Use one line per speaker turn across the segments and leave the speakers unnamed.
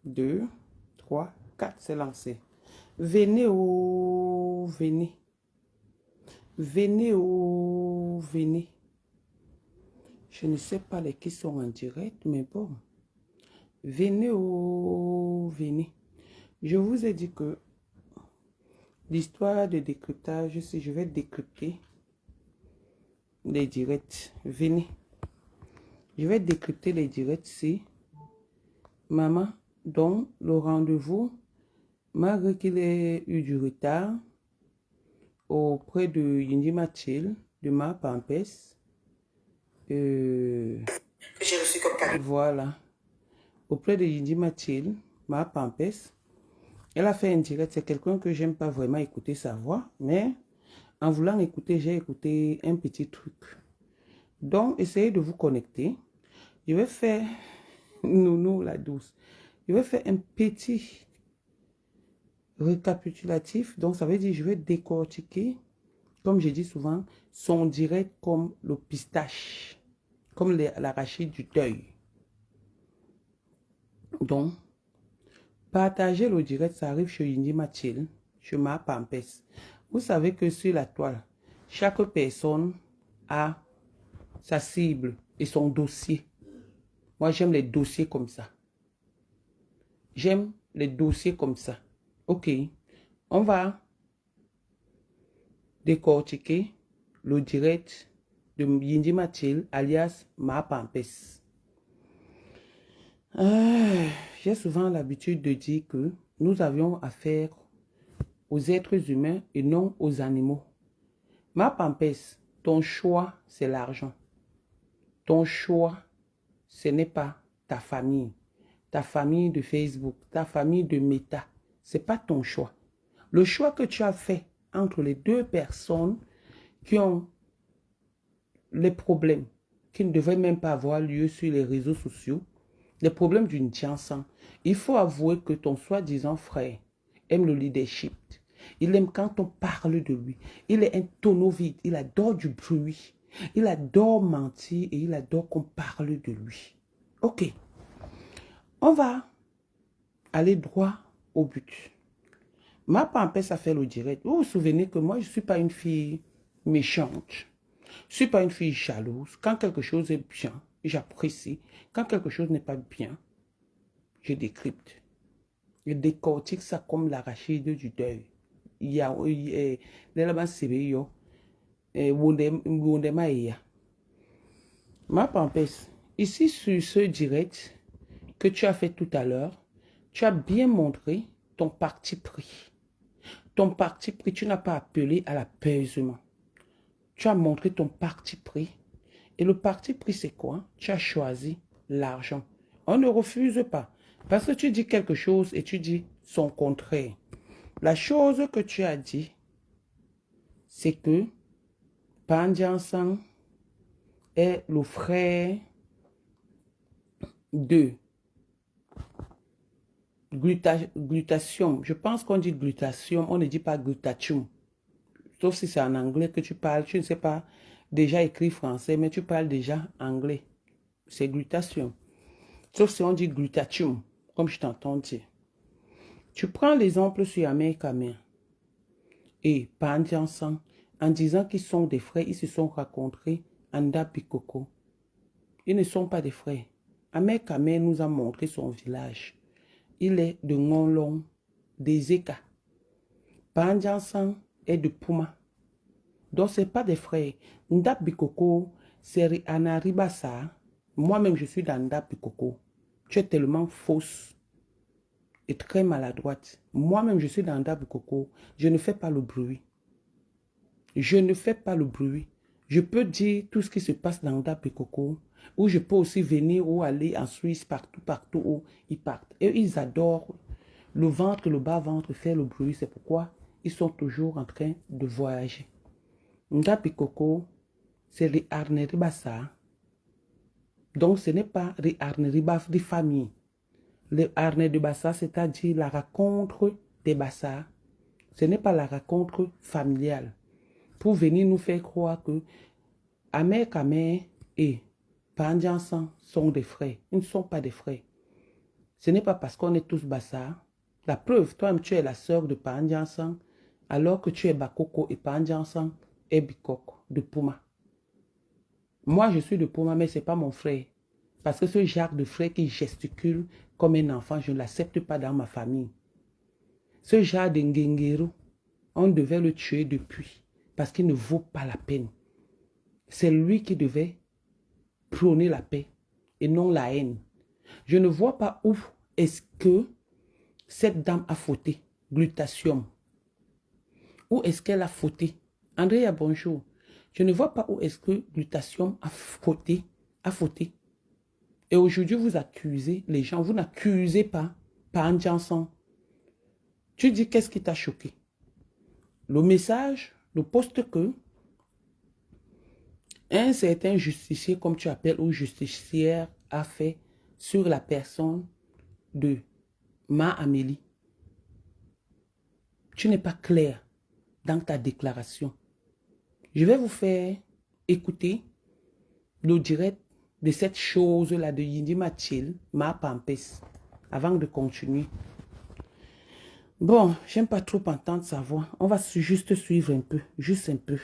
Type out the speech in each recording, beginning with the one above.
2, 3, 4, c'est lancé. Venez, oh, venez. Venez, oh, venez. Je ne sais pas les qui sont en direct, mais bon. Venez, oh, venez. Je vous ai dit que l'histoire de décryptage, si je vais décrypter les directs, venez. Je vais décrypter les directs, si maman, donc le rendez-vous, malgré qu'il ait eu du retard, auprès de Yindi Mathilde, de ma Pampès, j'ai reçu comme cadeau. Voilà. Auprès de Yindi Mathilde, ma Pampès, elle a fait un direct. C'est quelqu'un que j'aime pas vraiment écouter sa voix, mais en voulant écouter, j'ai écouté un petit truc. Donc, essayez de vous connecter. Je vais faire, Nounou la douce, je vais faire un petit récapitulatif. Donc, ça veut dire je vais décortiquer, comme je dis souvent, son direct comme le pistache, comme l'arachide du deuil. Donc, partager le direct, ça arrive chez Yindi Mathilde, chez ma Pampès. Vous savez que sur la toile, chaque personne a sa cible et son dossier. Moi, j'aime les dossiers comme ça. J'aime les dossiers comme ça. Ok, on va décortiquer le direct de Yindi Mathilde, alias ma Pampès. J'ai souvent l'habitude de dire que nous avions affaire aux êtres humains et non aux animaux. Ma Pampès, ton choix, c'est l'argent. Ton choix, ce n'est pas ta famille de Facebook, ta famille de Meta. Ce n'est pas ton choix. Le choix que tu as fait entre les deux personnes qui ont les problèmes qui ne devraient même pas avoir lieu sur les réseaux sociaux, les problèmes d'une Tiansan. Il faut avouer que ton soi-disant frère aime le leadership. Il aime quand on parle de lui. Il est un tonneau vide. Il adore du bruit. Il adore mentir et il adore qu'on parle de lui. Ok. On va aller droit au but. Ma Pampès a fait le direct. Vous vous souvenez que moi, je ne suis pas une fille méchante. Je ne suis pas une fille jalouse. Quand quelque chose est bien, j'apprécie. Quand quelque chose n'est pas bien, je décrypte. Je décortique ça comme l'arachide du deuil. Il y a l'élément sérieux. Ma Pampès, ici sur ce direct que tu as fait tout à l'heure, tu as bien montré ton parti pris. Ton parti pris, tu n'as pas appelé à l'apaisement. Tu as montré ton parti pris. Et le parti pris, c'est quoi? Tu as choisi l'argent. On ne refuse pas. Parce que tu dis quelque chose et tu dis son contraire. La chose que tu as dit, c'est que Pandiansan est le frère de glutathium. Je pense qu'on dit glutathium, on ne dit pas glutathium. Sauf si c'est en anglais que tu parles, tu ne sais pas déjà écrit français, mais tu parles déjà anglais. C'est glutathium. Sauf si on dit glutathium, comme je t'entends dire. Tu prends l'exemple sur Amer Kamer et Pandiansan en disant qu'ils sont des frères, ils se sont rencontrés en Dapikoko. Ils ne sont pas des frères. Amer Kamer nous a montré son village. Il est de Ngonlong, des Eka. Pandiansan est de Puma. Donc, ce n'est pas des frères. Ndapikoko, c'est Anaribasa. Moi-même, je suis dans Ndapikoko. Tu es tellement fausse et très maladroite. Moi-même, je suis dans Ndapikoko. Je ne fais pas le bruit. Je ne fais pas le bruit. Je peux dire tout ce qui se passe dans Ndapikoko. Ou je peux aussi venir ou aller en Suisse, partout où ils partent. Et ils adorent le ventre, le bas-ventre, faire le bruit. C'est pourquoi ils sont toujours en train de voyager. Ndapikoko, c'est les Arneri Bassa. Donc, ce n'est pas les Arneri Bassa de famille. Les Arneri de Bassa, c'est-à-dire la rencontre des Bassa. Ce n'est pas la rencontre familiale. Pour venir nous faire croire que Amer Kamer et Pandiansan sont des frères. Ils ne sont pas des frères. Ce n'est pas parce qu'on est tous bassards. La preuve, toi-même, tu es la sœur de Pandiansan, alors que tu es Bakoko et Pandiansan est Bikoko, de Puma. Moi, je suis de Puma, mais ce n'est pas mon frère. Parce que ce genre de frère qui gesticule comme un enfant, je ne l'accepte pas dans ma famille. Ce genre de Ngengero, on devait le tuer depuis, parce qu'il ne vaut pas la peine. C'est lui qui devait prôner la paix et non la haine. Je ne vois pas où est-ce que cette dame a fauté, Glutathium. Où est-ce qu'elle a fauté? Andrea, bonjour. Je ne vois pas où est-ce que Glutathium a fauté. Et aujourd'hui, vous accusez les gens. Vous n'accusez pas Pandiansan. Tu dis qu'est-ce qui t'a choqué? Le message, le poste que un certain justicier, comme tu appelles, ou justicière, a fait sur la personne de Ma Amélie. Tu n'es pas clair dans ta déclaration. Je vais vous faire écouter le direct de cette chose-là de Yindi Mathilde, Ma Pampes, avant de continuer. Bon, j'aime pas trop entendre sa voix. On va juste suivre un peu, juste un peu.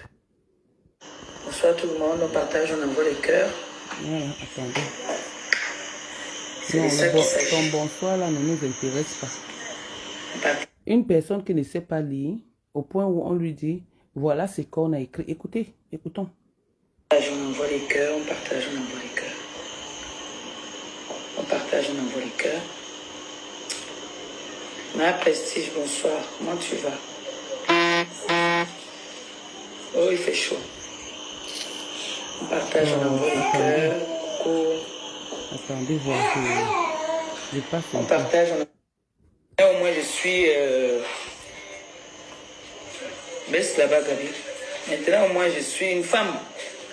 Bonsoir tout le monde, on partage, on envoie les cœurs.
Voilà, attendez.
C'est
Non,
ça qui s'agit.
ton bonsoir là ne nous intéresse pas. Une personne qui ne sait pas lire, au point où on lui dit, voilà ce qu'on a écrit. Écoutez, écoutons.
On envoie les cœurs, on partage, on envoie les cœurs. On partage, on envoie les cœurs. Ma Prestige, bonsoir, comment tu vas? Oh, il fait chaud. On partage, on envoie les cœurs. Coucou.
Attendez, voir je passe
on partage, on... Au moins, je suis... Baisse là-bas, Gabi. Maintenant, au moins, je suis une femme.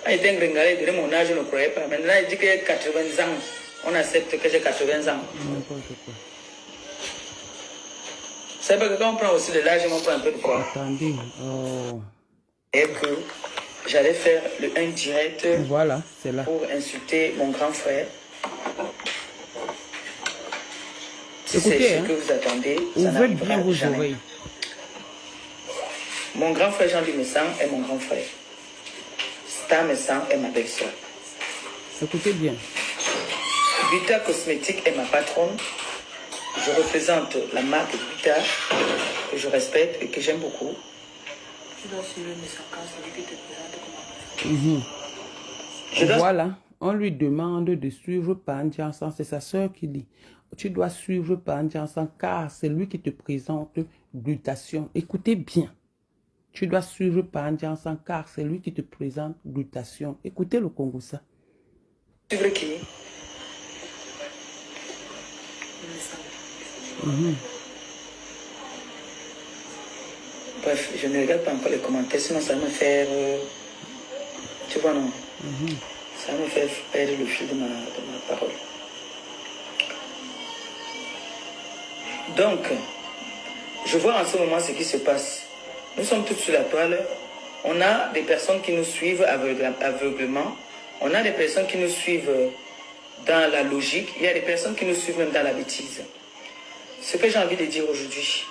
Quand j'étais un gringalais, de mon âge, je ne croyais pas. Maintenant, il dit que j'ai 80 ans. On accepte que j'ai 80 ans.
N'importe quoi.
C'est parce que quand on prend aussi de l'âge, on prend un peu de poids.
Attendez. Oh.
Et que j'allais faire le 1 direct.
Voilà, c'est là.
Pour insulter mon grand frère. Si
écoutez,
c'est ce que vous attendez,
ouvrez bien vos
jamais.
oreilles.
Mon grand frère Jean-Louis Messang est mon grand frère. Star Messang est ma belle-soeur.
Écoutez bien.
Vita Cosmétique est ma patronne. Je représente la marque Vita que je respecte et que j'aime beaucoup. Tu dois suivre mes 50,
Voilà, on lui demande de suivre Pandiansan. C'est sa soeur qui lit. Tu dois suivre Pandiansan car c'est lui qui te présente Glutathium. Écoutez bien. Tu dois suivre Pandiansan car c'est lui qui te présente Glutathium. Écoutez le Congoussa.
Suivre qui? Bref, je ne regarde pas encore les commentaires, sinon ça me fait... tu vois, non? Ça me fait perdre le fil de ma parole. Donc, je vois en ce moment ce qui se passe. Nous sommes tous sur la toile. On a des personnes qui nous suivent aveuglement. On a des personnes qui nous suivent dans la logique. Il y a des personnes qui nous suivent même dans la bêtise. Ce que j'ai envie de dire aujourd'hui,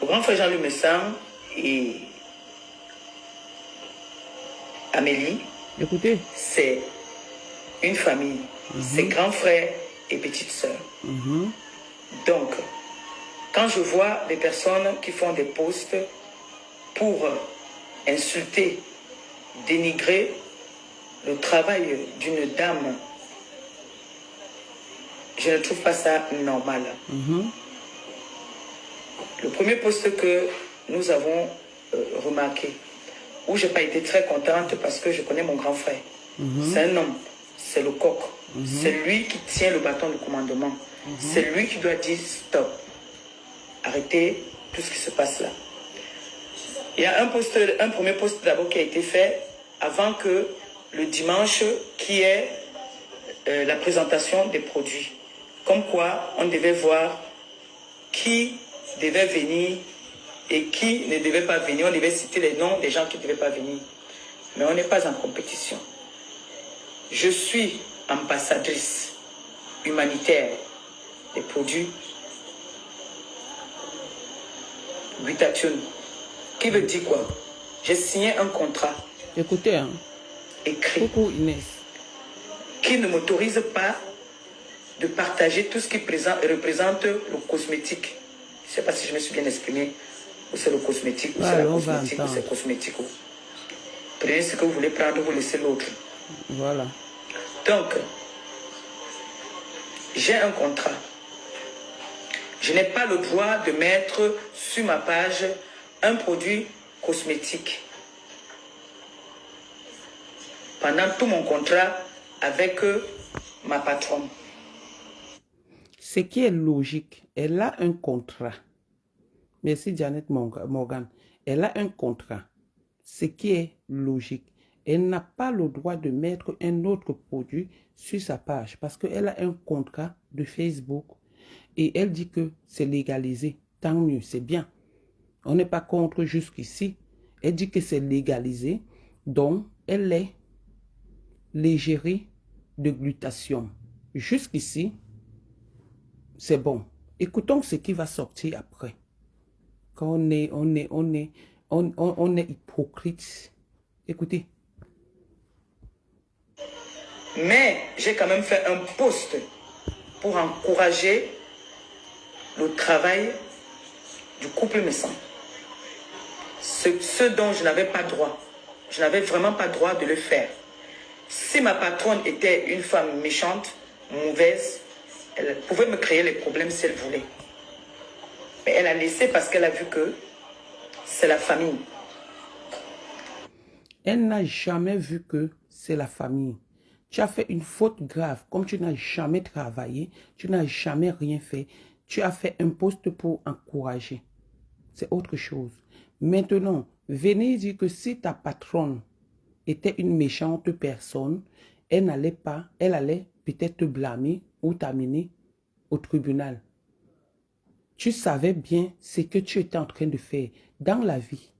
au grand frère Jean-Louis Messang et Amélie,
écoutez,
c'est une famille. C'est grand frère et petite sœur. Donc, quand je vois des personnes qui font des posts pour insulter, dénigrer le travail d'une dame, je ne trouve pas ça normal. Le premier post que nous avons remarqué, où je n'ai pas été très contente parce que je connais mon grand frère. C'est un homme, c'est le coq. C'est lui qui tient le bâton de commandement. C'est lui qui doit dire stop. Arrêtez tout ce qui se passe là. Il y a un premier post d'abord qui a été fait avant que le dimanche qui est la présentation des produits. Comme quoi on devait voir qui devait venir et qui ne devait pas venir. On devait citer les noms des gens qui ne devaient pas venir. Mais on n'est pas en compétition. Je suis ambassadrice humanitaire des produits glutathione. Qui veut dire quoi? J'ai signé un contrat.
Écoutez, hein.
Écrit.
Coucou Inès.
Qui ne m'autorise pas de partager tout ce qui représente le cosmétique. Je ne sais pas si je me suis bien exprimé. Ou c'est le cosmétique, ou c'est la cosmétique, ou c'est cosmétique. Prenez ce que vous voulez prendre, vous laissez l'autre.
Voilà.
Donc, j'ai un contrat. Je n'ai pas le droit de mettre sur ma page un produit cosmétique. Pendant tout mon contrat avec ma patronne.
Ce qui est logique, elle a un contrat. Merci Janet Morgan. Elle a un contrat. Ce qui est logique. Elle n'a pas le droit de mettre un autre produit sur sa page parce qu'elle a un contrat de Facebook et elle dit que c'est légalisé. Tant mieux, c'est bien. On n'est pas contre jusqu'ici. Elle dit que c'est légalisé. Donc, elle est l'égérie de glutation. Jusqu'ici, c'est bon. Écoutons ce qui va sortir après. Quand on est hypocrite. Écoutez.
Mais j'ai quand même fait un post pour encourager le travail du couple médecin. Ce dont je n'avais pas droit. Je n'avais vraiment pas droit de le faire. Si ma patronne était une femme méchante, mauvaise, elle pouvait me créer les problèmes si elle voulait. Mais elle a laissé parce qu'elle a vu que c'est la famille.
Elle n'a jamais vu que c'est la famille. Tu as fait une faute grave. Comme tu n'as jamais travaillé, tu n'as jamais rien fait. Tu as fait un poste pour encourager. C'est autre chose. Maintenant, venez dire que si ta patronne était une méchante personne, elle allait peut-être te blâmer ou t'amener au tribunal. Tu savais bien ce que tu étais en train de faire dans la vie.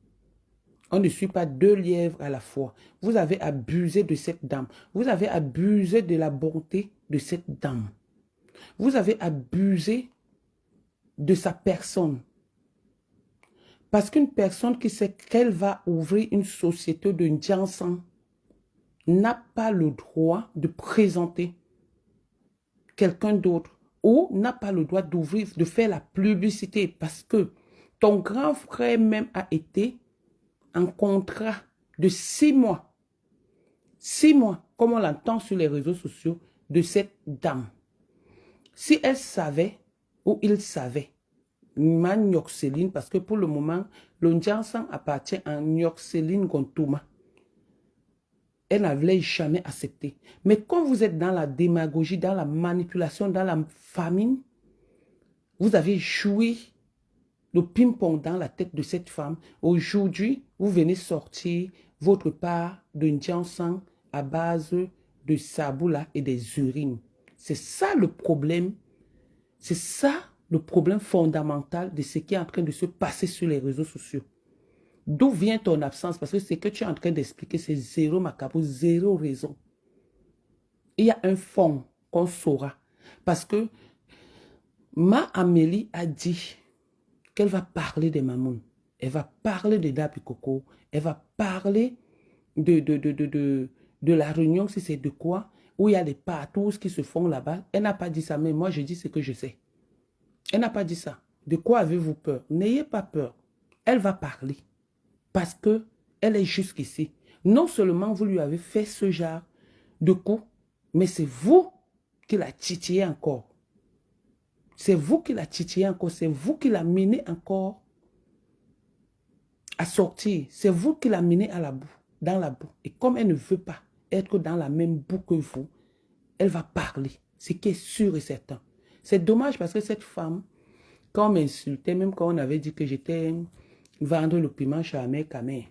On ne suit pas deux lièvres à la fois. Vous avez abusé de cette dame. Vous avez abusé de la bonté de cette dame. Vous avez abusé de sa personne. Parce qu'une personne qui sait qu'elle va ouvrir une société de Ndiansan n'a pas le droit de présenter quelqu'un d'autre ou n'a pas le droit d'ouvrir, de faire la publicité parce que ton grand frère même a été en contrat de 6 mois. 6 mois, comme on l'entend sur les réseaux sociaux, de cette dame. Si elle savait ou il savait, ma Nyoxeline, parce que pour le moment, le Ndiansan appartient à Nyoxeline Gontouma. Elle n'avait jamais accepté. Mais quand vous êtes dans la démagogie, dans la manipulation, dans la famine, vous avez joué le ping-pong dans la tête de cette femme. Aujourd'hui, vous venez sortir votre part de Ndiansan à base de saboula et des urines. C'est ça le problème. C'est ça le problème fondamental de ce qui est en train de se passer sur les réseaux sociaux. D'où vient ton absence? Parce que ce que tu es en train d'expliquer, c'est zéro macabre, zéro raison. Il y a un fond qu'on saura. Parce que ma Amélie a dit qu'elle va parler des mamounes. Elle va parler de Dapi Coco. Elle va parler de la réunion, si c'est de quoi, où il y a des patous qui se font là-bas. Elle n'a pas dit ça, mais moi je dis ce que je sais. Elle n'a pas dit ça. De quoi avez-vous peur? N'ayez pas peur. Elle va parler. Parce qu'elle est jusqu'ici. Non seulement vous lui avez fait ce genre de coup, mais c'est vous qui la titillez encore. C'est vous qui la titillez encore. C'est vous qui la menez encore à sortir. C'est vous qui la menez à la boue, dans la boue. Et comme elle ne veut pas être dans la même boue que vous, elle va parler. Ce qui est sûr et certain. C'est dommage parce que cette femme, quand on m'insultait, même quand on avait dit que j'étais vendre le piment charmé Kamé,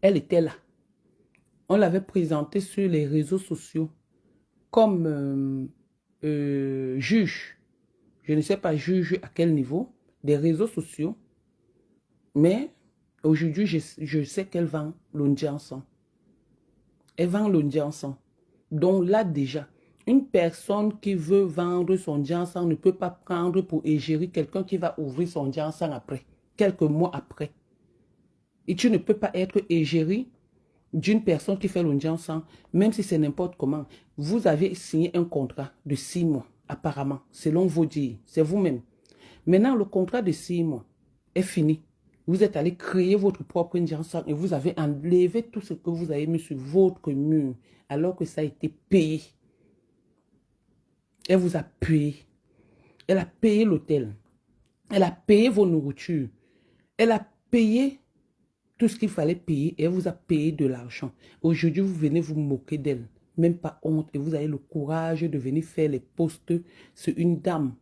elle était là. On l'avait présentée sur les réseaux sociaux comme juge. Je ne sais pas juge à quel niveau, des réseaux sociaux. Mais aujourd'hui, je sais qu'elle vend le Ndiansan. Elle vend le Ndiansan. Donc là déjà, Une personne qui veut vendre son Jiansang ne peut pas prendre pour égérie quelqu'un qui va ouvrir son Jiansang après, quelques mois après. Et tu ne peux pas être égérie d'une personne qui fait le Jiansang, même si c'est n'importe comment. Vous avez signé un contrat de 6 mois, apparemment, selon vos dires. C'est vous-même. Maintenant, le contrat de 6 mois est fini. Vous êtes allé créer votre propre Jiansang et vous avez enlevé tout ce que vous avez mis sur votre mur, alors que ça a été payé. Elle vous a payé. Elle a payé l'hôtel. Elle a payé vos nourritures. Elle a payé tout ce qu'il fallait payer et elle vous a payé de l'argent. Aujourd'hui, vous venez vous moquer d'elle. Même pas honte. Et vous avez le courage de venir faire les posts sur une dame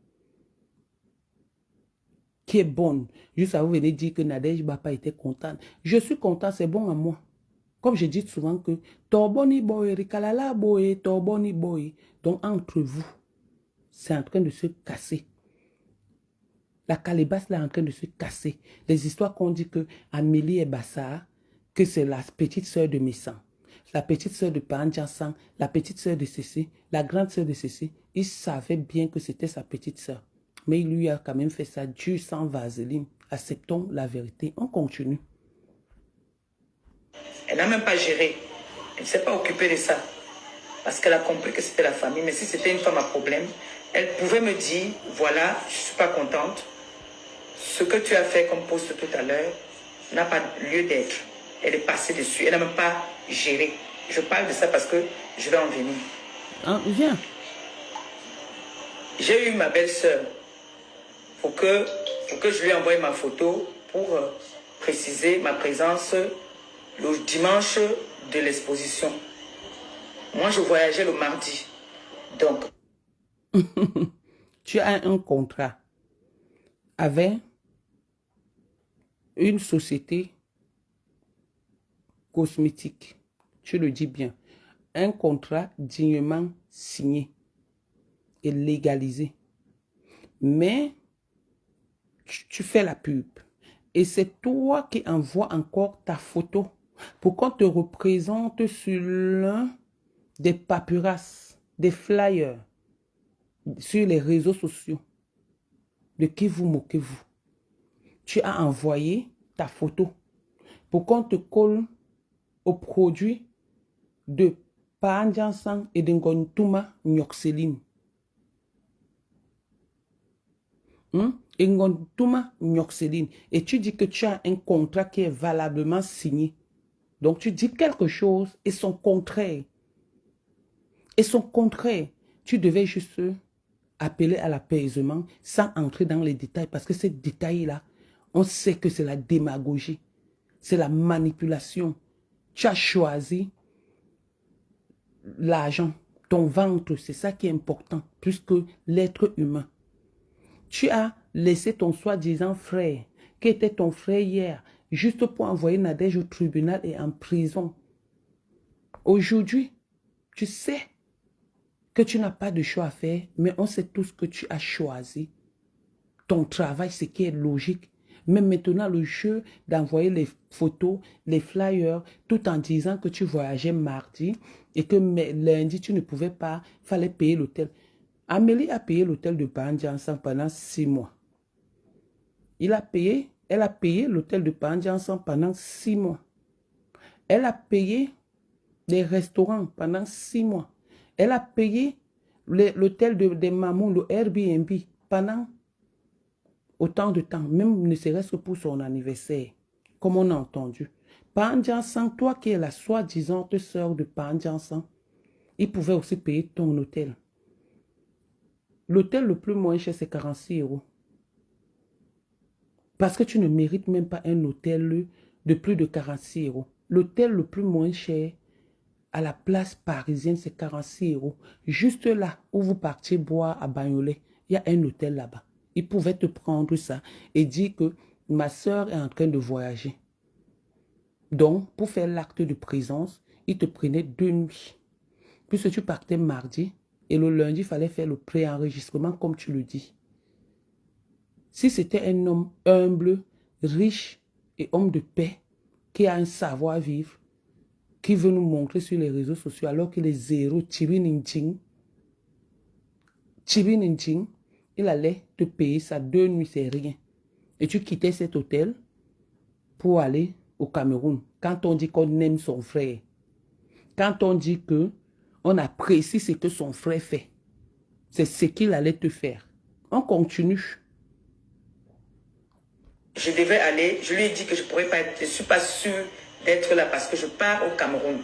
qui est bonne. Juste à vous venir dire que Nadège Bapa était contente. Je suis content, c'est bon à moi. Comme je dis souvent que Torboni boy, Rikalala boy, Torboni boy. Donc entre vous, c'est en train de se casser. La calebasse là est en train de se casser. Les histoires qu'on dit que Amélie et Bassa, que c'est la petite sœur de Messan, la petite sœur de Panjansan, la petite sœur de Cécé, la grande sœur de Cécé, il savait bien que c'était sa petite sœur. Mais il lui a quand même fait ça Dieu sans vaseline. Acceptons la vérité. On continue.
Elle n'a même pas géré. Elle ne s'est pas occupée de ça. Parce qu'elle a compris que c'était la famille. Mais si c'était une femme à problème, elle pouvait me dire, voilà, je ne suis pas contente. Ce que tu as fait comme poste tout à l'heure n'a pas lieu d'être. Elle est passée dessus. Elle n'a même pas géré. Je parle de ça parce que je vais en venir.
Ah, viens.
J'ai eu ma belle-sœur pour que je lui envoie ma photo pour préciser ma présence le dimanche de l'exposition. Moi, je voyageais le mardi. Donc,
tu as un contrat avec une société cosmétique. Tu le dis bien. Un contrat dignement signé et légalisé. Mais tu fais la pub. Et c'est toi qui envoies encore ta photo pour qu'on te représente sur l'un des papyrus, des flyers, sur les réseaux sociaux. De qui vous moquez-vous? Tu as envoyé ta photo pour qu'on te colle au produit de Panjansan et de Ngontuma Nyoxeline. Et tu dis que tu as un contrat qui est valablement signé. Donc tu dis quelque chose et son contraire. Et son contraire, tu devais juste appeler à l'apaisement sans entrer dans les détails. Parce que ces détails-là, on sait que c'est la démagogie. C'est la manipulation. Tu as choisi l'argent, ton ventre, c'est ça qui est important, plus que l'être humain. Tu as laissé ton soi-disant frère, qui était ton frère hier, juste pour envoyer Nadège au tribunal et en prison. Aujourd'hui, tu sais que tu n'as pas de choix à faire, mais on sait tous que tu as choisi ton travail, ce qui est logique. Mais maintenant, le jeu d'envoyer les photos, les flyers, tout en disant que tu voyageais mardi et que lundi, tu ne pouvais pas, il fallait payer l'hôtel. Amélie a payé l'hôtel de Panjansan pendant 6 mois. Elle a payé l'hôtel de Panjansan pendant 6 mois. Elle a payé les restaurants pendant 6 mois. Elle a payé l'hôtel de Mamou, le Airbnb, pendant autant de temps, même ne serait-ce que pour son anniversaire, comme on a entendu. Panjansan, toi qui es la soi-disant sœur de Panjansan, il pouvait aussi payer ton hôtel. L'hôtel le plus moins cher, c'est 46 €. Parce que tu ne mérites même pas un hôtel de plus de 46 €. L'hôtel le plus moins cher à la place parisienne, c'est 46 €. Juste là où vous partiez boire à Bagnolet, il y a un hôtel là-bas. Il pouvait te prendre ça et dire que ma soeur est en train de voyager. Donc, pour faire l'acte de présence, il te prenait 2 nuits. Puisque tu partais mardi et le lundi, il fallait faire le pré-enregistrement comme tu le dis. Si c'était un homme humble, riche et homme de paix, qui a un savoir-vivre, qui veut nous montrer sur les réseaux sociaux alors qu'il est zéro, Tibi Ninjing, Chibininching, il allait te payer ça 2 nuits, c'est rien. Et tu quittais cet hôtel pour aller au Cameroun. Quand on dit qu'on aime son frère, quand on dit que on apprécie ce que son frère fait, c'est ce qu'il allait te faire. On continue.
Je devais aller, je lui ai dit que je ne pourrais pas être, je ne suis pas sûre d'être là parce que je pars au Cameroun.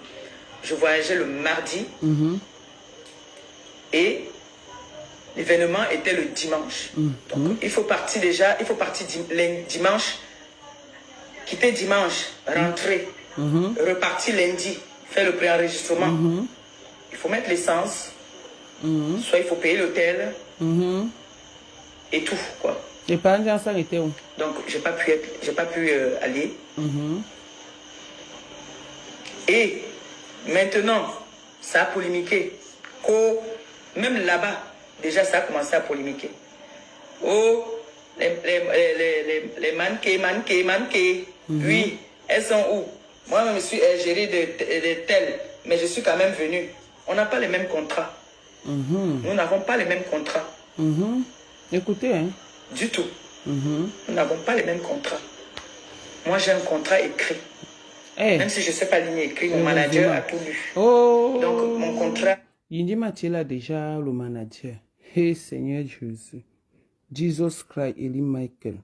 Je voyageais le mardi et l'événement était le dimanche. Donc il faut partir déjà, il faut partir dimanche, quitter dimanche, rentrer, repartir lundi, faire le préenregistrement. Il faut mettre l'essence, soit il faut payer l'hôtel et tout quoi.
Et par exemple, ça était où?
Donc j'ai pas pu aller. Et maintenant, ça a polémiqué. Oh, même là-bas, déjà ça a commencé à polémiquer. Oh, les manqués. Oui, elles sont où? Moi, je suis gérée de telles, mais je suis quand même venue. On n'a pas les mêmes contrats. Nous n'avons pas les mêmes contrats.
Écoutez, hein.
Du tout. Nous n'avons pas les mêmes contrats. Moi, j'ai un contrat écrit.
Hey.
Même si je ne sais pas ligne écrite, mon manager a tout lu.
Oh.
Donc, mon contrat...
Yindi Mathieu a déjà le manager. Hey, Seigneur Jésus. Jesus Christ, Eli Michael.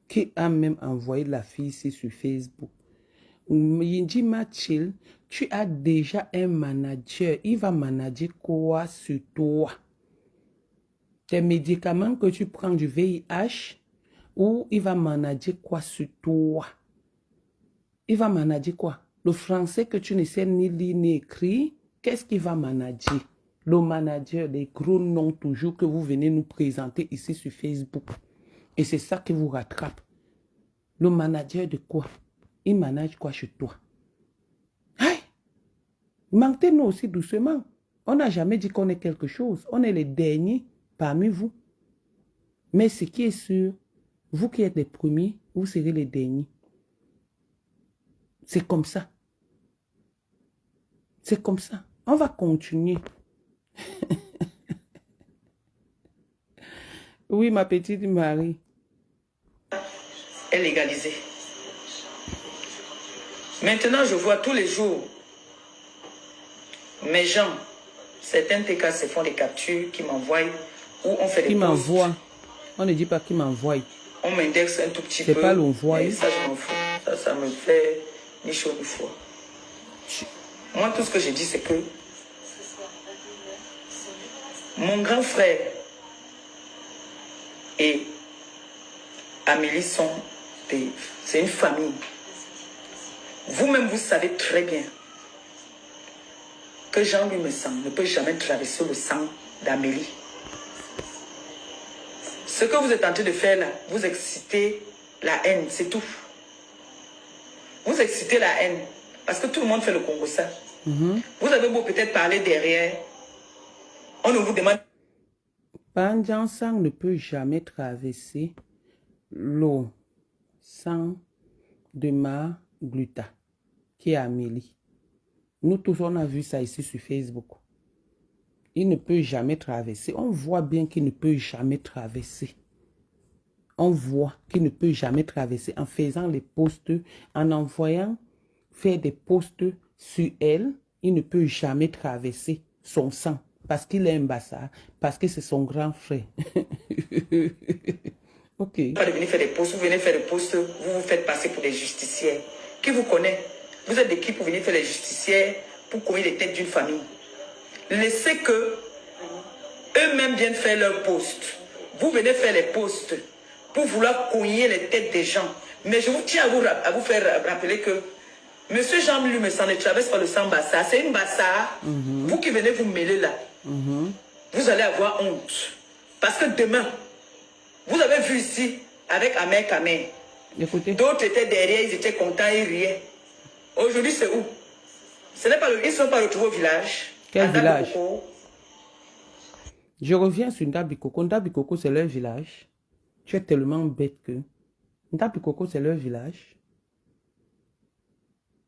Qui a même envoyé la fille ici sur Facebook. Yindi Mathieu, tu as déjà un manager. Il va manager quoi sur toi? Tes médicaments que tu prends du VIH, ou il va manager quoi sur toi? Il va manager quoi? Le français que tu ne sais ni lire ni écrire, qu'est-ce qu'il va manager? Le manager, les gros noms toujours que vous venez nous présenter ici sur Facebook. Et c'est ça qui vous rattrape. Le manager de quoi? Il manage quoi chez toi? Hey! Mentez-nous aussi doucement. On n'a jamais dit qu'on est quelque chose. On est les derniers parmi vous. Mais ce qui est sûr, vous qui êtes les premiers, vous serez les derniers. C'est comme ça. C'est comme ça. On va continuer. Oui, ma petite Marie.
Est légalisée. Maintenant, je vois tous les jours mes gens, certains TK se font des captures qui m'envoient ou on fait des
qui
posts.
m'envoie. On ne dit pas qui m'envoie.
On m'indexe un tout petit peu.
C'est pas l'envoi.
Ça, je m'en fous. Ça me fait ni chaud ni froid. Moi, tout ce que je dis, c'est que mon grand frère et Amélie sont c'est une famille. Vous-même, vous savez très bien que Jean-Louis Messan ne peut jamais traverser le sang d'Amélie. Ce que vous êtes en train de faire là, vous excitez la haine, c'est tout. Vous excitez la haine, parce que tout le monde fait le Congo ça. Vous avez beau peut-être parler derrière, on ne vous demande...
Bandjan sang ne peut jamais traverser le sang de ma gluta, qui est Amélie. Nous tous, on a vu ça ici sur Facebook. Il ne peut jamais traverser. On voit bien qu'il ne peut jamais traverser. On voit qu'il ne peut jamais traverser en faisant les posts, en envoyant faire des posts sur elle. Il ne peut jamais traverser son sang parce qu'il est un bâtard, parce que c'est son grand frère. Ok.
Vous venez faire des posts, vous venez faire des posts, vous vous faites passer pour des justicières. Qui vous connaît? Vous êtes de qui pour venir faire les justicières, pour courir les têtes d'une famille? Laissez que eux-mêmes viennent faire leurs posts. Vous venez faire les posts pour vouloir cogner les têtes des gens. Mais je vous tiens à vous faire rappeler que Monsieur Jean-Louis Messan ne traverse pas le sang Bassa. C'est une Bassa. Vous qui venez vous mêler là, vous allez avoir honte. Parce que demain, vous avez vu ici, avec Amer Kamer, d'autres étaient derrière, ils étaient contents, ils riaient. Aujourd'hui, c'est où? Ce n'est pas ils ne sont pas retrouvés au village.
Quel village? Je reviens sur Ndabikoko. Ndabikoko, c'est leur village. Tu es tellement bête que Ndabikoko, c'est leur village.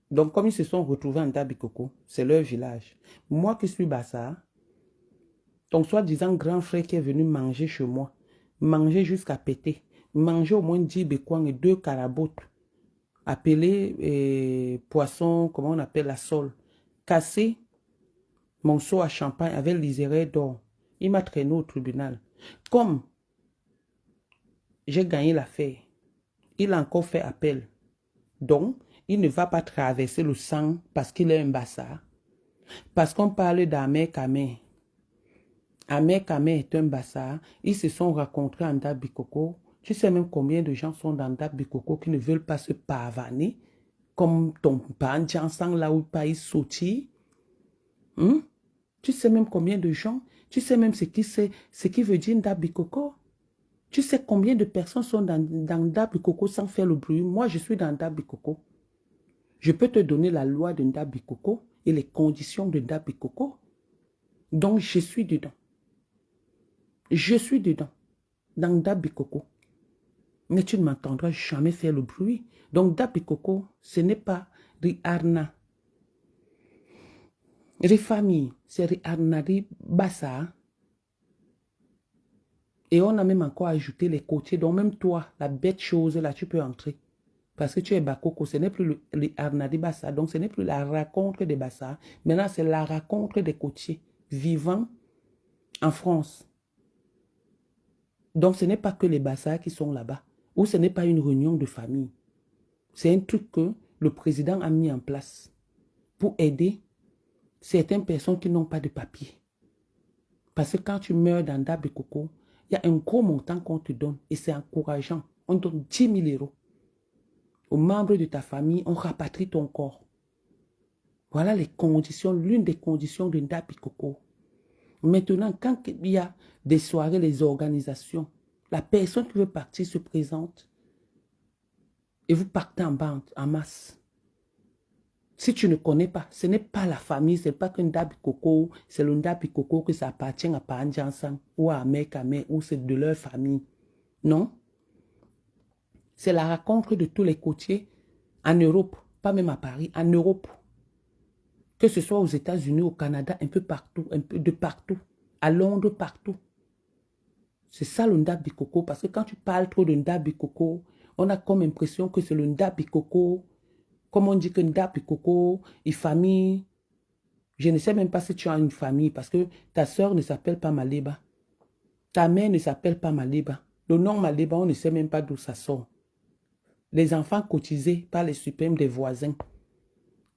Donc, comme ils se sont retrouvés en Ndabikoko, c'est leur village. Moi qui suis Bassa, Ton soi-disant grand frère qui est venu manger chez moi. Manger jusqu'à péter. Manger au moins 10 bécoins et 2 carabotes. Appelé poisson, comment on appelle la sole. Casser mon seau à champagne avec l'iséré d'or. Il m'a traîné au tribunal. Comme j'ai gagné l'affaire, il a encore fait appel. Donc, il ne va pas traverser le sang parce qu'il est un bâtard. Parce qu'on parle d'Ahmed Kamé. Ahmed Kamé est un bâtard. Ils se sont rencontrés en Dabikoko. Tu sais même combien de gens sont dans Dabikoko qui ne veulent pas se pavaner comme ton Bandjansan là où pas il sortit. Tu sais même combien de gens, tu sais même ce qui veut dire Dabikoko. Tu sais combien de personnes sont dans Dabikoko sans faire le bruit. Moi, je suis dans Dabikoko. Je peux te donner la loi de Dabikoko et les conditions de Dabikoko. Donc, je suis dedans. Je suis dedans. Dans Dabikoko. Mais tu ne m'entendras jamais faire le bruit. Donc, Dabikoko, ce n'est pas Riharna. Rifamille, c'est Riharna Bassa. Et on a même encore ajouté les côtiers. Donc, même toi, la bête chose, là, tu peux entrer. Parce que tu es Bakoko, ce n'est plus le Arnadi Bassa. Donc, ce n'est plus la rencontre des Bassa. Maintenant, c'est la rencontre des côtiers vivant en France. Donc, ce n'est pas que les Bassa qui sont là-bas. Ou ce n'est pas une réunion de famille. C'est un truc que le président a mis en place pour aider certaines personnes qui n'ont pas de papier. Parce que quand tu meurs dans Dabikoko, il y a un gros montant qu'on te donne et c'est encourageant. On donne 10 000 euros. Aux membres de ta famille, on rapatrie ton corps. Voilà les conditions, l'une des conditions de Dabikoko. Maintenant, quand il y a des soirées, les organisations, la personne qui veut partir se présente et vous partez en bande, en masse. Si tu ne connais pas, ce n'est pas la famille, ce n'est pas qu'un Dabikoko, c'est le Dabikoko que ça appartient à Pandjansan ou à Mekame ou c'est de leur famille. Non. C'est la rencontre de tous les côtiers en Europe, pas même à Paris, en Europe. Que ce soit aux États-Unis, au Canada, un peu partout, un peu de partout, à Londres, partout. C'est ça le Ndabikoko, parce que quand tu parles trop de Ndabikoko, on a comme impression que c'est le Ndabikoko, comme on dit que Ndabikoko, une famille. Je ne sais même pas si tu as une famille, parce que ta soeur ne s'appelle pas Maleba. Ta mère ne s'appelle pas Maleba. Le nom Maleba, on ne sait même pas d'où ça sort. Les enfants cotisés par les suprêmes des voisins.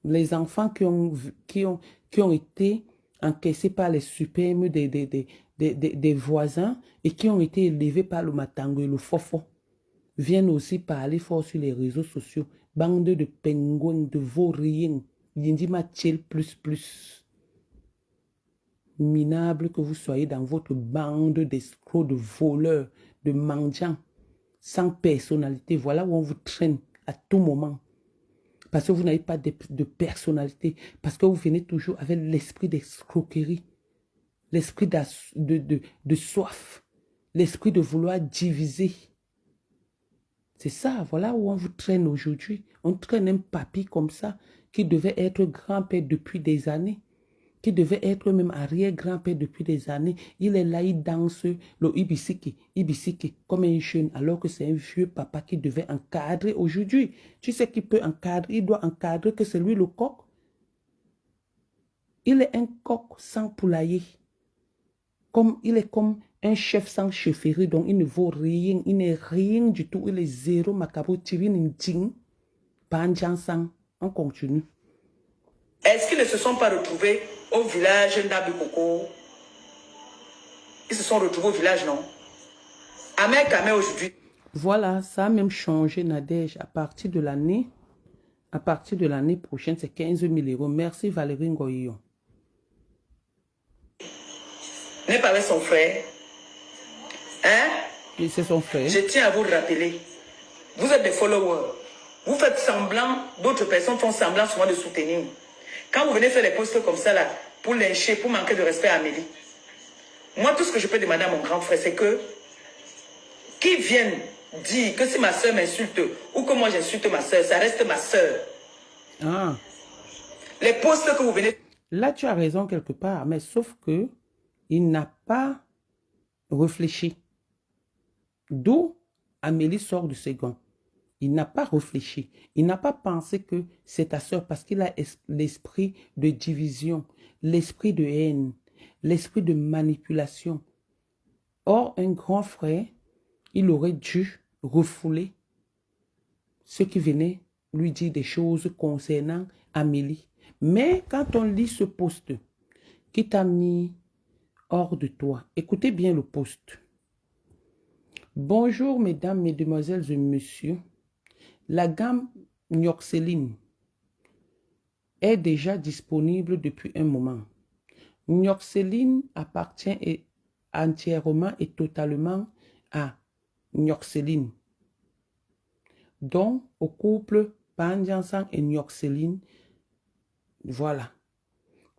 Les enfants qui ont été encaissés par les suprêmes des voisins et qui ont été élevés par le matango et le fofo viennent aussi parler fort sur les réseaux sociaux. Bande de pingouins, de vauriens, Yindima Tchel plus. Minable que vous soyez dans votre bande d'escrocs, de voleurs, de mendiants, sans personnalité. Voilà où on vous traîne à tout moment. Parce que vous n'avez pas de personnalité. Parce que vous venez toujours avec l'esprit d'escroquerie. L'esprit de soif. L'esprit de vouloir diviser. C'est ça, voilà où on vous traîne aujourd'hui. On traîne un papy comme ça, qui devait être grand-père depuis des années. Qui devait être même arrière-grand-père depuis des années. Il est là, il danse le ibisiki, comme un jeune, alors que c'est un vieux papa qui devait encadrer aujourd'hui. Tu sais qui peut encadrer, il doit encadrer que c'est lui le coq. Il est un coq sans poulailler. Il est comme un chef sans chefferie, donc il ne vaut rien, il n'est rien du tout, il est zéro macabo, tirine ding, panjansan. On continue.
Est-ce qu'ils ne se sont pas retrouvés au village Ndabikoko? Ils se sont retrouvés au village, non? Ahmed Kamé aujourd'hui.
Voilà, ça a même changé, Nadège. À partir de l'année prochaine, c'est 15 000 euros. Merci Valérie Ngoyon.
N'est pas avec son frère. Hein?
Et c'est son frère.
Je tiens à vous le rappeler. Vous êtes des followers. Vous faites semblant, d'autres personnes font semblant souvent de soutenir. Quand vous venez faire des posts comme ça, là, pour lyncher, pour manquer de respect à Amélie, moi, tout ce que je peux demander à mon grand frère, c'est que qu'ils viennent dire que si ma soeur m'insulte ou que moi j'insulte ma soeur, ça reste ma soeur. Les posts que vous venez...
Là, tu as raison quelque part, mais sauf que il n'a pas réfléchi. D'où Amélie sort du second. Il n'a pas réfléchi. Il n'a pas pensé que c'est ta sœur parce qu'il a l'esprit de division, l'esprit de haine, l'esprit de manipulation. Or, un grand frère, il aurait dû refouler ceux qui venaient lui dire des choses concernant Amélie. Mais quand on lit ce post qui t'a mis hors de toi, écoutez bien le post. Bonjour mesdames, mesdemoiselles et messieurs. La gamme Nioxeline est déjà disponible depuis un moment. Nioxeline appartient entièrement et totalement à Nioxeline. Donc, au couple Pandiansang et Nioxeline, voilà.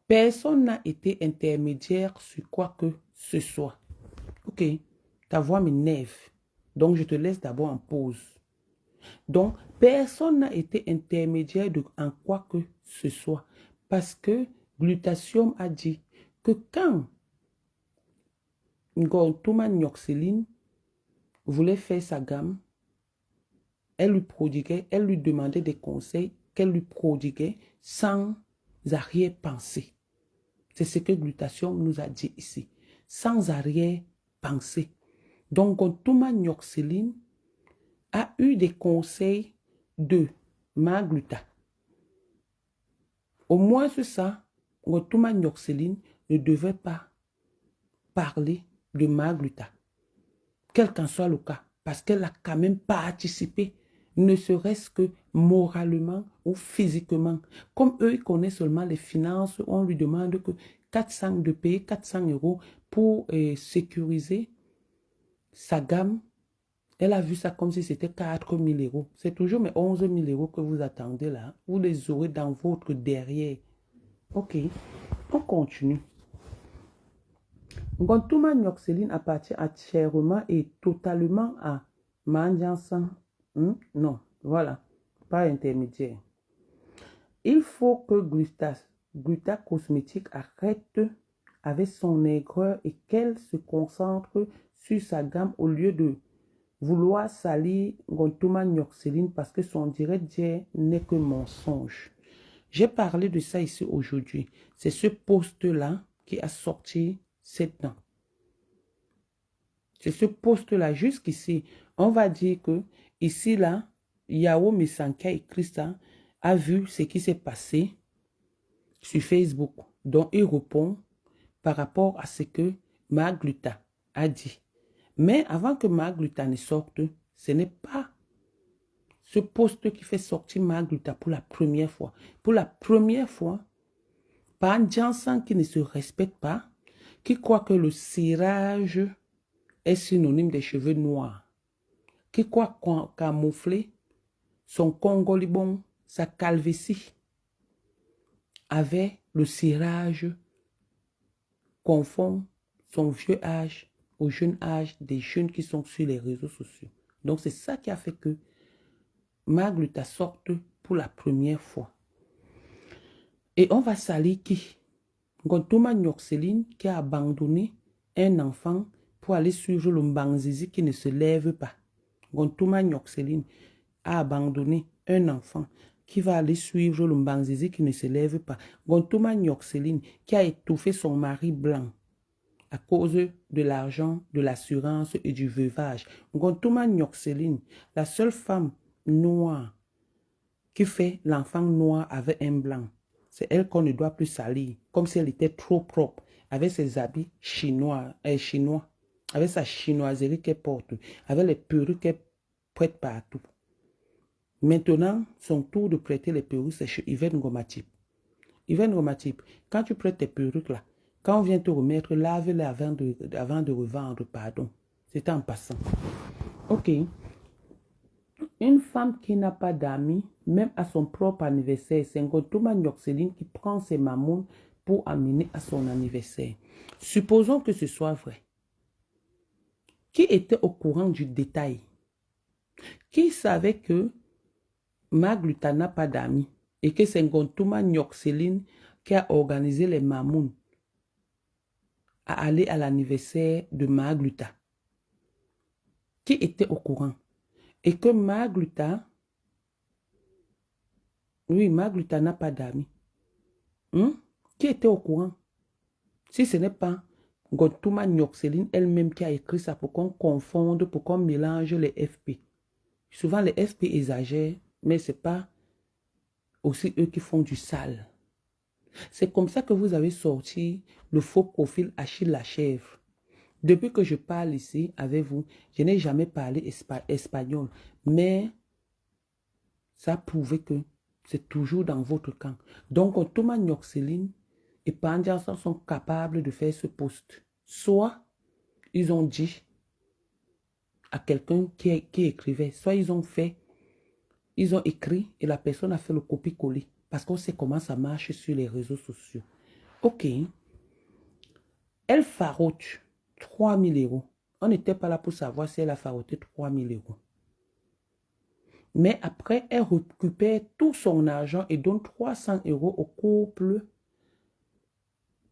Personne n'a été intermédiaire sur quoi que ce soit. Ok, ta voix m'énerve. Donc, je te laisse d'abord en pause. Donc, personne n'a été intermédiaire en quoi que ce soit. Parce que Glutathium a dit que quand Ngontuma Nioxeline voulait faire sa gamme, elle lui demandait des conseils qu'elle lui prodiguait sans arrière-pensée. C'est ce que Glutathium nous a dit ici. Sans arrière-pensée. Donc, Ngontuma Nioxeline a eu des conseils de Magluta. Au moins c'est ça, Ngontuma Nioxeline ne devait pas parler de Magluta. Quel qu'en soit le cas, parce qu'elle a quand même participé, ne serait-ce que moralement ou physiquement. Comme eux, ils connaissent seulement les finances, on lui demande que de payer 400 € pour sécuriser sa gamme. Elle a vu ça comme si c'était 4 000 €. C'est toujours mes 11 000 € que vous attendez là. Vous les aurez dans votre derrière. Ok, on continue. Ngontuma Nioxeline appartient entièrement et totalement à Mandiansan. Non, voilà, pas intermédiaire. Il faut que Gluta Cosmétique arrête avec son aigreur et qu'elle se concentre sur sa gamme au lieu de vouloir salir Ngontuma Nioxeline parce que son direct n'est que mensonge. J'ai parlé de ça ici aujourd'hui. C'est ce post-là qui a sorti cette dent. C'est ce post-là jusqu'ici. On va dire que ici, là, Yao Mesanka écrit ça, a vu ce qui s'est passé sur Facebook. Donc, il répond par rapport à ce que Magluta a dit. Mais avant que Magluta ne sorte, ce n'est pas ce poste qui fait sortir Magluta pour la première fois. Pour la première fois, par un Jansan qui ne se respecte pas, qui croit que le cirage est synonyme des cheveux noirs, qui croit camoufler son congolibon, sa calvitie, avec le cirage, confond son vieux âge au jeune âge des jeunes qui sont sur les réseaux sociaux. Donc c'est ça qui a fait que Magluta sorte pour la première fois. Et on va salir qui? Ngontuma Nioxeline qui a abandonné un enfant pour aller suivre le Mbanzizi qui ne se lève pas. Ngontuma Nioxeline a abandonné un enfant qui va aller suivre le Mbanzizi qui ne se lève pas. Ngontuma Nioxeline qui a étouffé son mari blanc à cause de l'argent, de l'assurance et du veuvage. Ngontuma Nioxeline, la seule femme noire qui fait l'enfant noir avec un blanc. C'est elle qu'on ne doit plus salir, comme si elle était trop propre, avec ses habits chinois, avec sa chinoiserie qu'elle porte, avec les perruques qu'elle prête partout. Maintenant, son tour de prêter les perruques, c'est chez Yvette Ngomatip. Yvette Ngomatip, quand tu prêtes tes perruques là, quand on vient te remettre, lave-les avant de revendre, pardon. C'est en passant. Ok. Une femme qui n'a pas d'amis, même à son propre anniversaire, c'est Ngontuma Nioxeline qui prend ses mamounes pour amener à son anniversaire. Supposons que ce soit vrai. Qui était au courant du détail? Qui savait que Magluta n'a pas d'amis et que c'est Ngontuma Nioxeline qui a organisé les mamounes à aller à l'anniversaire de Magluta, qui était au courant. Et que Magluta, oui, Magluta n'a pas d'amis. Qui était au courant? Si ce n'est pas Gontuma Nyoxeline elle-même qui a écrit ça pour qu'on confonde, pour qu'on mélange les FP. Souvent, les FP exagèrent, mais ce n'est pas aussi eux qui font du sale. C'est comme ça que vous avez sorti le faux profil Achille Lachèvre. Depuis que je parle ici avec vous, je n'ai jamais parlé espagnol, mais ça a prouvé que c'est toujours dans votre camp. Donc, Thomas Nyoxeline et Pandiansan sont capables de faire ce post. Soit ils ont dit à quelqu'un qui écrivait, soit ils ont écrit et la personne a fait le copier-coller. Parce qu'on sait comment ça marche sur les réseaux sociaux. Ok. Elle faroche 3 000 €. On n'était pas là pour savoir si elle a faroté 3 000 €. Mais après, elle récupère tout son argent et donne 300 € au couple.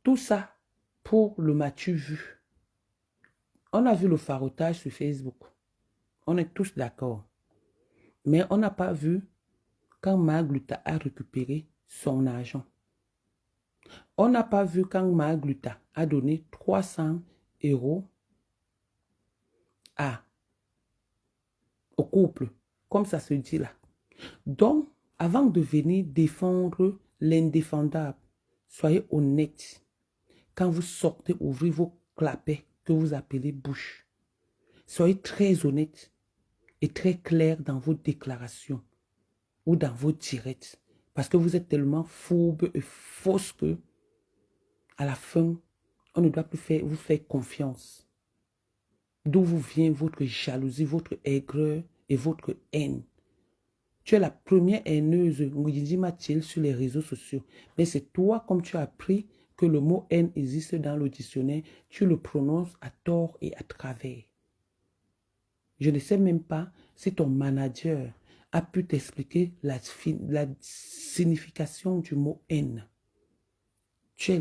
Tout ça pour le m'as-tu vu. On a vu le farotage sur Facebook. On est tous d'accord. Mais on n'a pas vu quand Magluta a récupéré son argent. On n'a pas vu quand Magluta a donné 300 € au couple, comme ça se dit là. Donc, avant de venir défendre l'indéfendable, soyez honnête. Quand vous sortez, ouvrez vos clapets que vous appelez bouche. Soyez très honnête et très clair dans vos déclarations ou dans vos directs. Parce que vous êtes tellement fourbe et fausse que à la fin, on ne doit plus vous faire confiance. D'où vous vient votre jalousie, votre aigreur et votre haine. Tu es la première haineuse, Nguyidi Mathilde, sur les réseaux sociaux. Mais c'est toi, comme tu as appris que le mot haine existe dans le dictionnaire, tu le prononces à tort et à travers. Je ne sais même pas si ton manager a pu t'expliquer la signification du mot haine. Tu es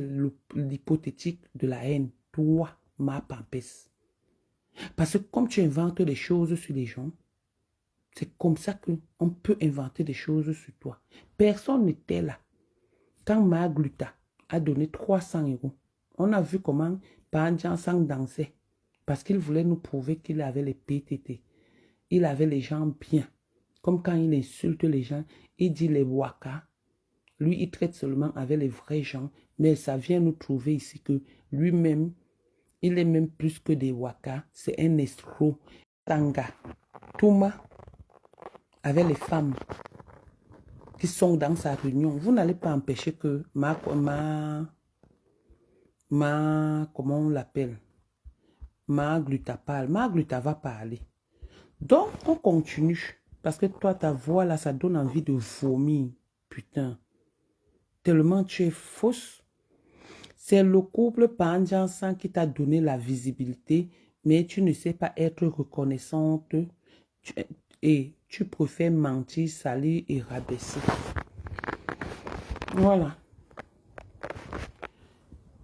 l'hypothétique de la haine, toi, ma pampesse. Parce que comme tu inventes des choses sur les gens, c'est comme ça qu'on peut inventer des choses sur toi. Personne n'était là. Quand Magluta a donné 300 €, on a vu comment Pandiansan dansait. Parce qu'il voulait nous prouver qu'il avait les PTT. Il avait les gens bien. Comme quand il insulte les gens, il dit les waka. Lui, il traite seulement avec les vrais gens. Mais ça vient nous trouver ici que lui-même, il est même plus que des waka. C'est un escroc. Tanga. Touma. Avec les femmes qui sont dans sa réunion, vous n'allez pas empêcher que comment on l'appelle, Magluta parle. Magluta va parler. Donc, on continue. Parce que toi, ta voix là, ça donne envie de vomir. Putain. Tellement tu es fausse. C'est le couple Pandiansan qui t'a donné la visibilité, mais tu ne sais pas être reconnaissante. Et tu préfères mentir, salir et rabaisser. Voilà.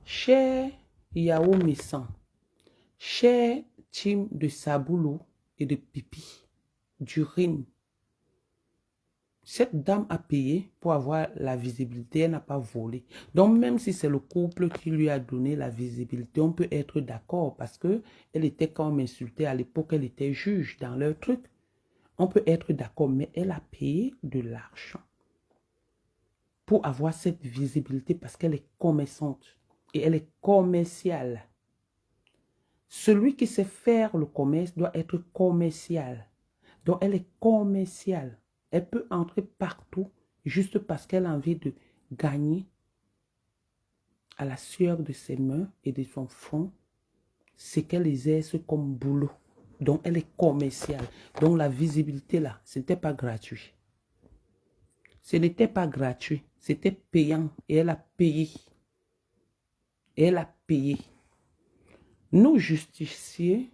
Cher Yao Messan, cher team de Saboulou et de Pipi, d'urine, cette dame a payé pour avoir la visibilité, elle n'a pas volé. Donc même si c'est le couple qui lui a donné la visibilité, on peut être d'accord parce qu'elle était quand même insultée à l'époque, elle était juge dans leur truc. On peut être d'accord, mais elle a payé de l'argent pour avoir cette visibilité parce qu'elle est commerçante et elle est commerciale. Celui qui sait faire le commerce doit être commercial. Donc, elle est commerciale. Elle peut entrer partout juste parce qu'elle a envie de gagner à la sueur de ses mains et de son front ce qu'elle exerce comme boulot. Donc, elle est commerciale. Donc, la visibilité là, ce n'était pas gratuit. Ce n'était pas gratuit. C'était payant. Et elle a payé. Et elle a payé. Nous, justiciers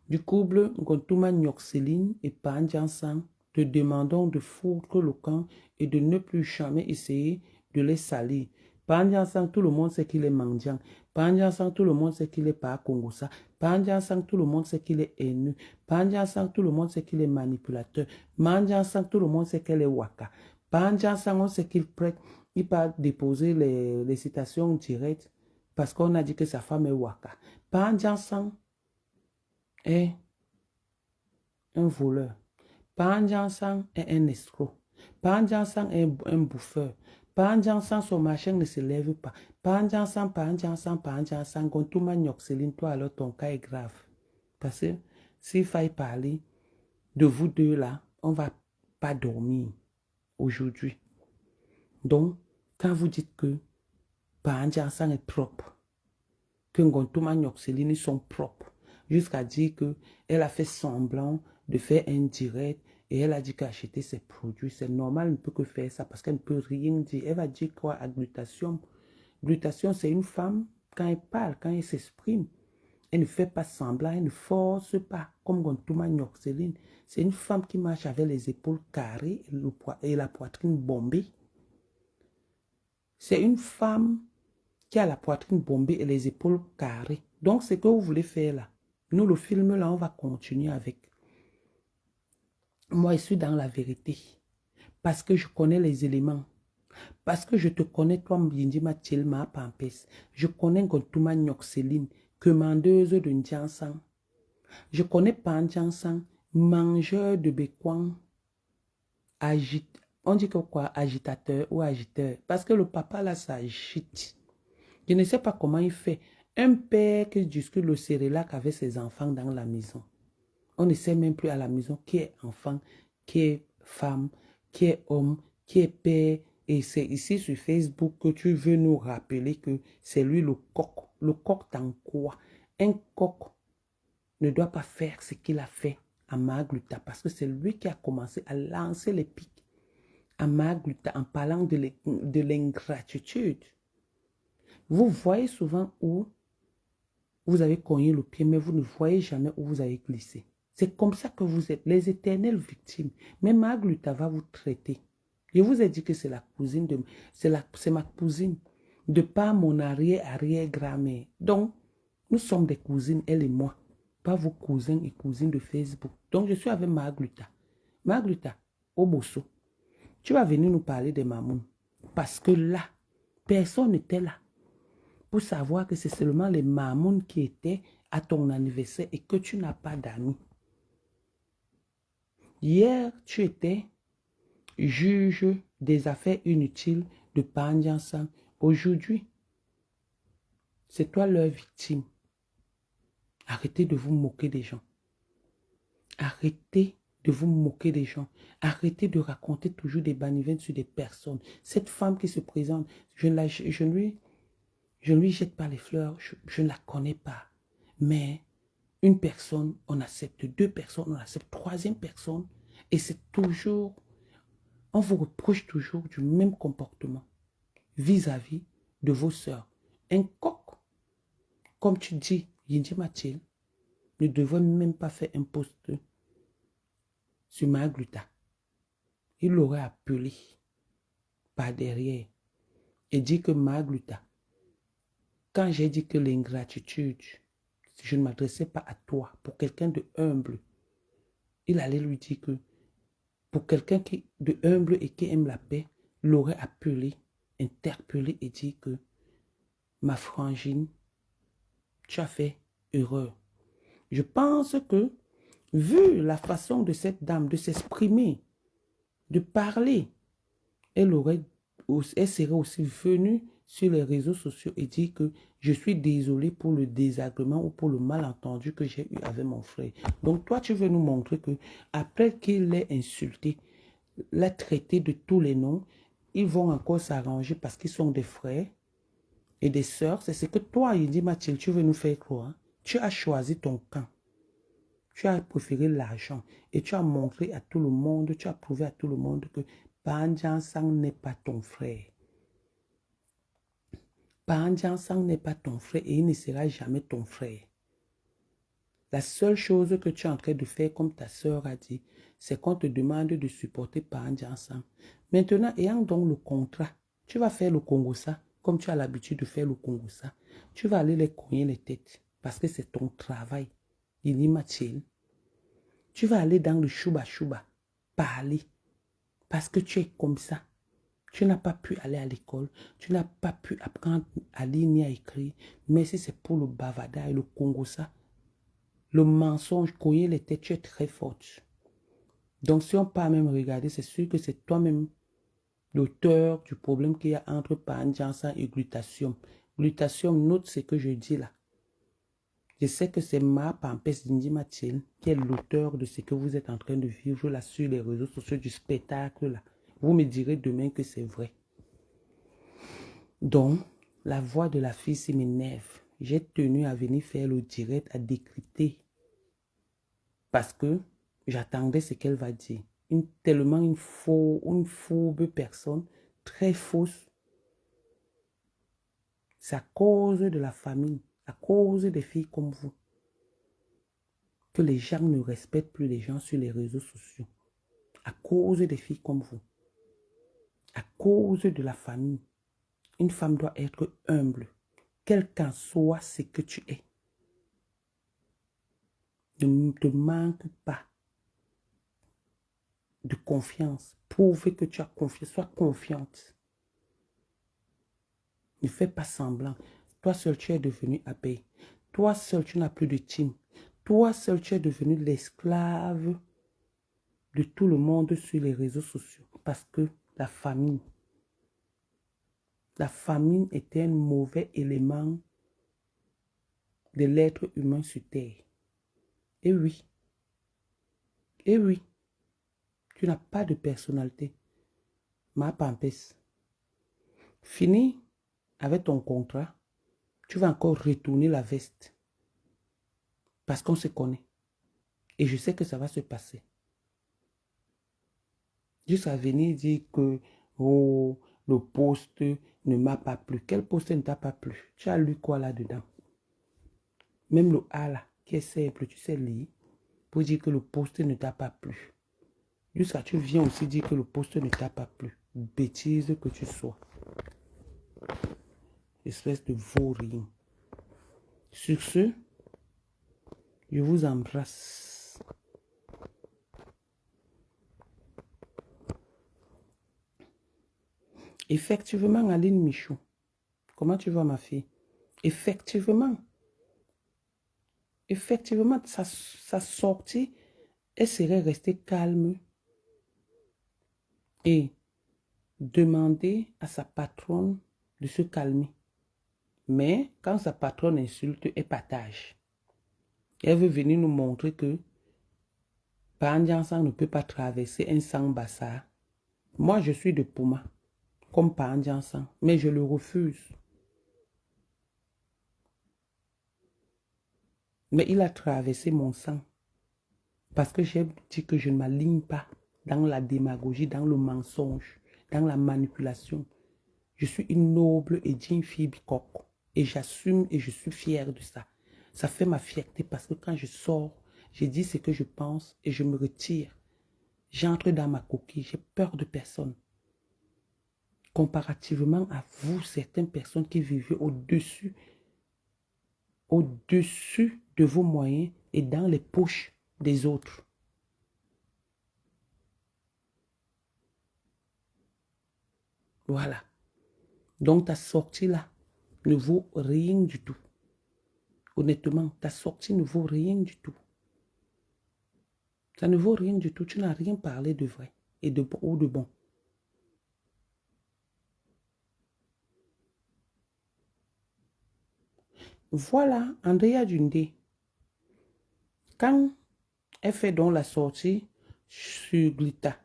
du couple Gontuma Nyoxeline et Pandiansan, te demandons de foutre le camp et de ne plus jamais essayer de les salir. Pandiansan, tout le monde sait qu'il est mendiant. Pandiansang, tout le monde sait qu'il est pas Congossa. Pandiansang, tout le monde sait qu'il est haineux. Pandiansang, tout le monde sait qu'il est manipulateur. Pandiansang, tout le monde sait qu'elle est waka. Pandiansang, on sait qu'il prête, il peut déposer les citations directes parce qu'on a dit que sa femme est waka. Pandiansang est un voleur. Pandiansang est un escroc. Pandiansang est un bouffeur. Pandiansang, son machin ne se lève pas. Pandiansang, Gontuma Nyoxeline, toi alors ton cas est grave. Parce que s'il faille parler de vous deux là, on ne va pas dormir aujourd'hui. Donc, quand vous dites que Pandiansang est propre, que Gontuma Nyoxeline, ils sont propres, jusqu'à dire qu'elle a fait semblant de faire un direct et elle a dit qu'acheter ses produits, c'est normal, elle ne peut que faire ça parce qu'elle ne peut rien dire. Elle va dire quoi à Glutation? Glutation, c'est une femme, quand elle parle, quand elle s'exprime, elle ne fait pas semblant, elle ne force pas, comme Gontuma Nyoxeline. C'est une femme qui marche avec les épaules carrées et la poitrine bombée. C'est une femme qui a la poitrine bombée et les épaules carrées. Donc, c'est ce que vous voulez faire là. Nous, le film là, on va continuer avec. Moi, je suis dans la vérité. Parce que je connais les éléments. Parce que je te connais, toi, Mbindima Tchelma Pampes. Je connais Gontuma Nyoxeline, commandeuse de Ndiansang. Je connais Pandiansang, mangeur de béquan, on dit que quoi, agitateur ou agiteur. Parce que le papa là, ça agite. Je ne sais pas comment il fait. Un père qui discute le cérélac avec ses enfants dans la maison. On ne sait même plus à la maison qui est enfant, qui est femme, qui est homme, qui est père. Et c'est ici sur Facebook que tu veux nous rappeler que c'est lui le coq. Le coq dans quoi? Un coq ne doit pas faire ce qu'il a fait à Magluta parce que c'est lui qui a commencé à lancer les pics à Magluta en parlant de l'ingratitude. Vous voyez souvent où vous avez cogné le pied, mais vous ne voyez jamais où vous avez glissé. C'est comme ça que vous êtes les éternelles victimes. Mais Magluta va vous traiter. Je vous ai dit que c'est la cousine de... C'est ma cousine. De par mon arrière-grand-mère. Donc, nous sommes des cousines, elle et moi. Pas vos cousins et cousines de Facebook. Donc, je suis avec Magluta. Magluta, Obosso, tu vas venir nous parler des mamouns. Parce que là, personne n'était là. Pour savoir que c'est seulement les mamouns qui étaient à ton anniversaire et que tu n'as pas d'amis. Hier, tu étais juge des affaires inutiles de Pandiansang. Aujourd'hui, c'est toi leur victime. Arrêtez de vous moquer des gens. Arrêtez de vous moquer des gens. Arrêtez de raconter toujours des banivettes sur des personnes. Cette femme qui se présente, je ne lui jette pas les fleurs, je ne la connais pas. Mais une personne, on accepte. Deux personnes, on accepte. Troisième personne. Et c'est toujours, on vous reproche toujours du même comportement vis-à-vis de vos sœurs. Un coq, comme tu dis, Yindi Mathilde, ne devrait même pas faire un post sur Magluta. Il l'aurait appelé par derrière et dit que Magluta, quand j'ai dit que l'ingratitude, je ne m'adressais pas à toi, pour quelqu'un de humble, il allait lui dire que pour quelqu'un de humble et qui aime la paix, l'aurait appelé, interpellé et dit que ma frangine, tu as fait erreur. Je pense que, vu la façon de cette dame de s'exprimer, de parler, elle serait aussi venue sur les réseaux sociaux et dire que je suis désolée pour le désagrément ou pour le malentendu que j'ai eu avec mon frère. Donc toi, tu veux nous montrer que après qu'il l'ait insulté, l'a traité de tous les noms, ils vont encore s'arranger parce qu'ils sont des frères et des sœurs. C'est ce que toi, il dit Mathilde, tu veux nous faire croire. Tu as choisi ton camp. Tu as préféré l'argent et tu as montré à tout le monde, tu as prouvé à tout le monde que Pandiansang n'est pas ton frère. Pandiansang n'est pas ton frère et il ne sera jamais ton frère. La seule chose que tu es en train de faire, comme ta soeur a dit, c'est qu'on te demande de supporter Pandiansang. Maintenant, ayant donc le contrat, tu vas faire le Congo ça. comme tu as l'habitude de faire le Congo, ça, tu vas aller les cogner les têtes parce que c'est ton travail. Il dit Mathieu, tu vas aller dans le chouba parler parce que tu es comme ça. Tu n'as pas pu aller à l'école, tu n'as pas pu apprendre à lire ni à écrire, mais si c'est pour le bavardage et le Congo, ça, le mensonge, cogner les têtes, tu es très forte. Donc si on peut même regarder, c'est sûr que c'est toi-même l'auteur du problème qu'il y a entre Pan-Jansan et Glutathium. Glutathium, note ce que je dis là. Je sais que c'est Ma Pampès Dindi Mathilde qui est l'auteur de ce que vous êtes en train de vivre là sur les réseaux sociaux du spectacle là. Vous me direz demain que c'est vrai. Donc, la voix de la fille, c'est m'énerve. J'ai tenu à venir faire le direct, à décrypter. Parce que j'attendais ce qu'elle va dire. Tellement une fourbe personne, très fausse. C'est à cause de la famille, à cause des filles comme vous, que les gens ne respectent plus les gens sur les réseaux sociaux. À cause des filles comme vous. À cause de la famille. Une femme doit être humble. Quel qu'en soit ce que tu es. Ne te manque pas de confiance. Prouve que tu as confiance. Sois confiante. Ne fais pas semblant. Toi seul, tu es devenu abeille. Toi seul, tu n'as plus de team. Toi seul, tu es devenu l'esclave de tout le monde sur les réseaux sociaux. Parce que la famine était un mauvais élément de l'être humain sur Terre. Et oui. Et oui. Tu n'as pas de personnalité. Ma pampesse. Fini avec ton contrat. Tu vas encore retourner la veste. Parce qu'on se connaît. Et je sais que ça va se passer. Jusqu'à venir dire que oh, le poste ne m'a pas plu. Quel poste ne t'a pas plu? Tu as lu quoi là-dedans? Même le A là, qui est simple, tu sais lire, pour dire que le poste ne t'a pas plu. Jusqu'à tu viens aussi dire que le poste ne t'a pas plu. Bêtise que tu sois. Espèce de vaurien. Sur ce, je vous embrasse. Effectivement, Aline Michaud. Comment tu vas, ma fille? Effectivement, sa sortie, elle serait restée calme et demander à sa patronne de se calmer. Mais quand sa patronne insulte, elle partage. Elle veut venir nous montrer que Pan-Jansan ne peut pas traverser un sang-bassa. Moi, je suis de Pouma, comme Pan-Jansan, mais je le refuse. Mais il a traversé mon sang. Parce que j'ai dit que je ne m'aligne pas dans la démagogie, dans le mensonge, dans la manipulation. Je suis une noble et digne fille bicoque. Et j'assume et je suis fière de ça. Ça fait ma fierté parce que quand je sors, je dis ce que je pense et je me retire. J'entre dans ma coquille, j'ai peur de personne. Comparativement à vous, certaines personnes qui vivent au-dessus de vos moyens et dans les poches des autres. Voilà. Donc ta sortie là ne vaut rien du tout. Honnêtement, ta sortie ne vaut rien du tout. Ça ne vaut rien du tout. Tu n'as rien parlé de vrai et de bon ou de bon. Voilà, Andrea Dundé. Quand elle fait donc la sortie sur Gluta,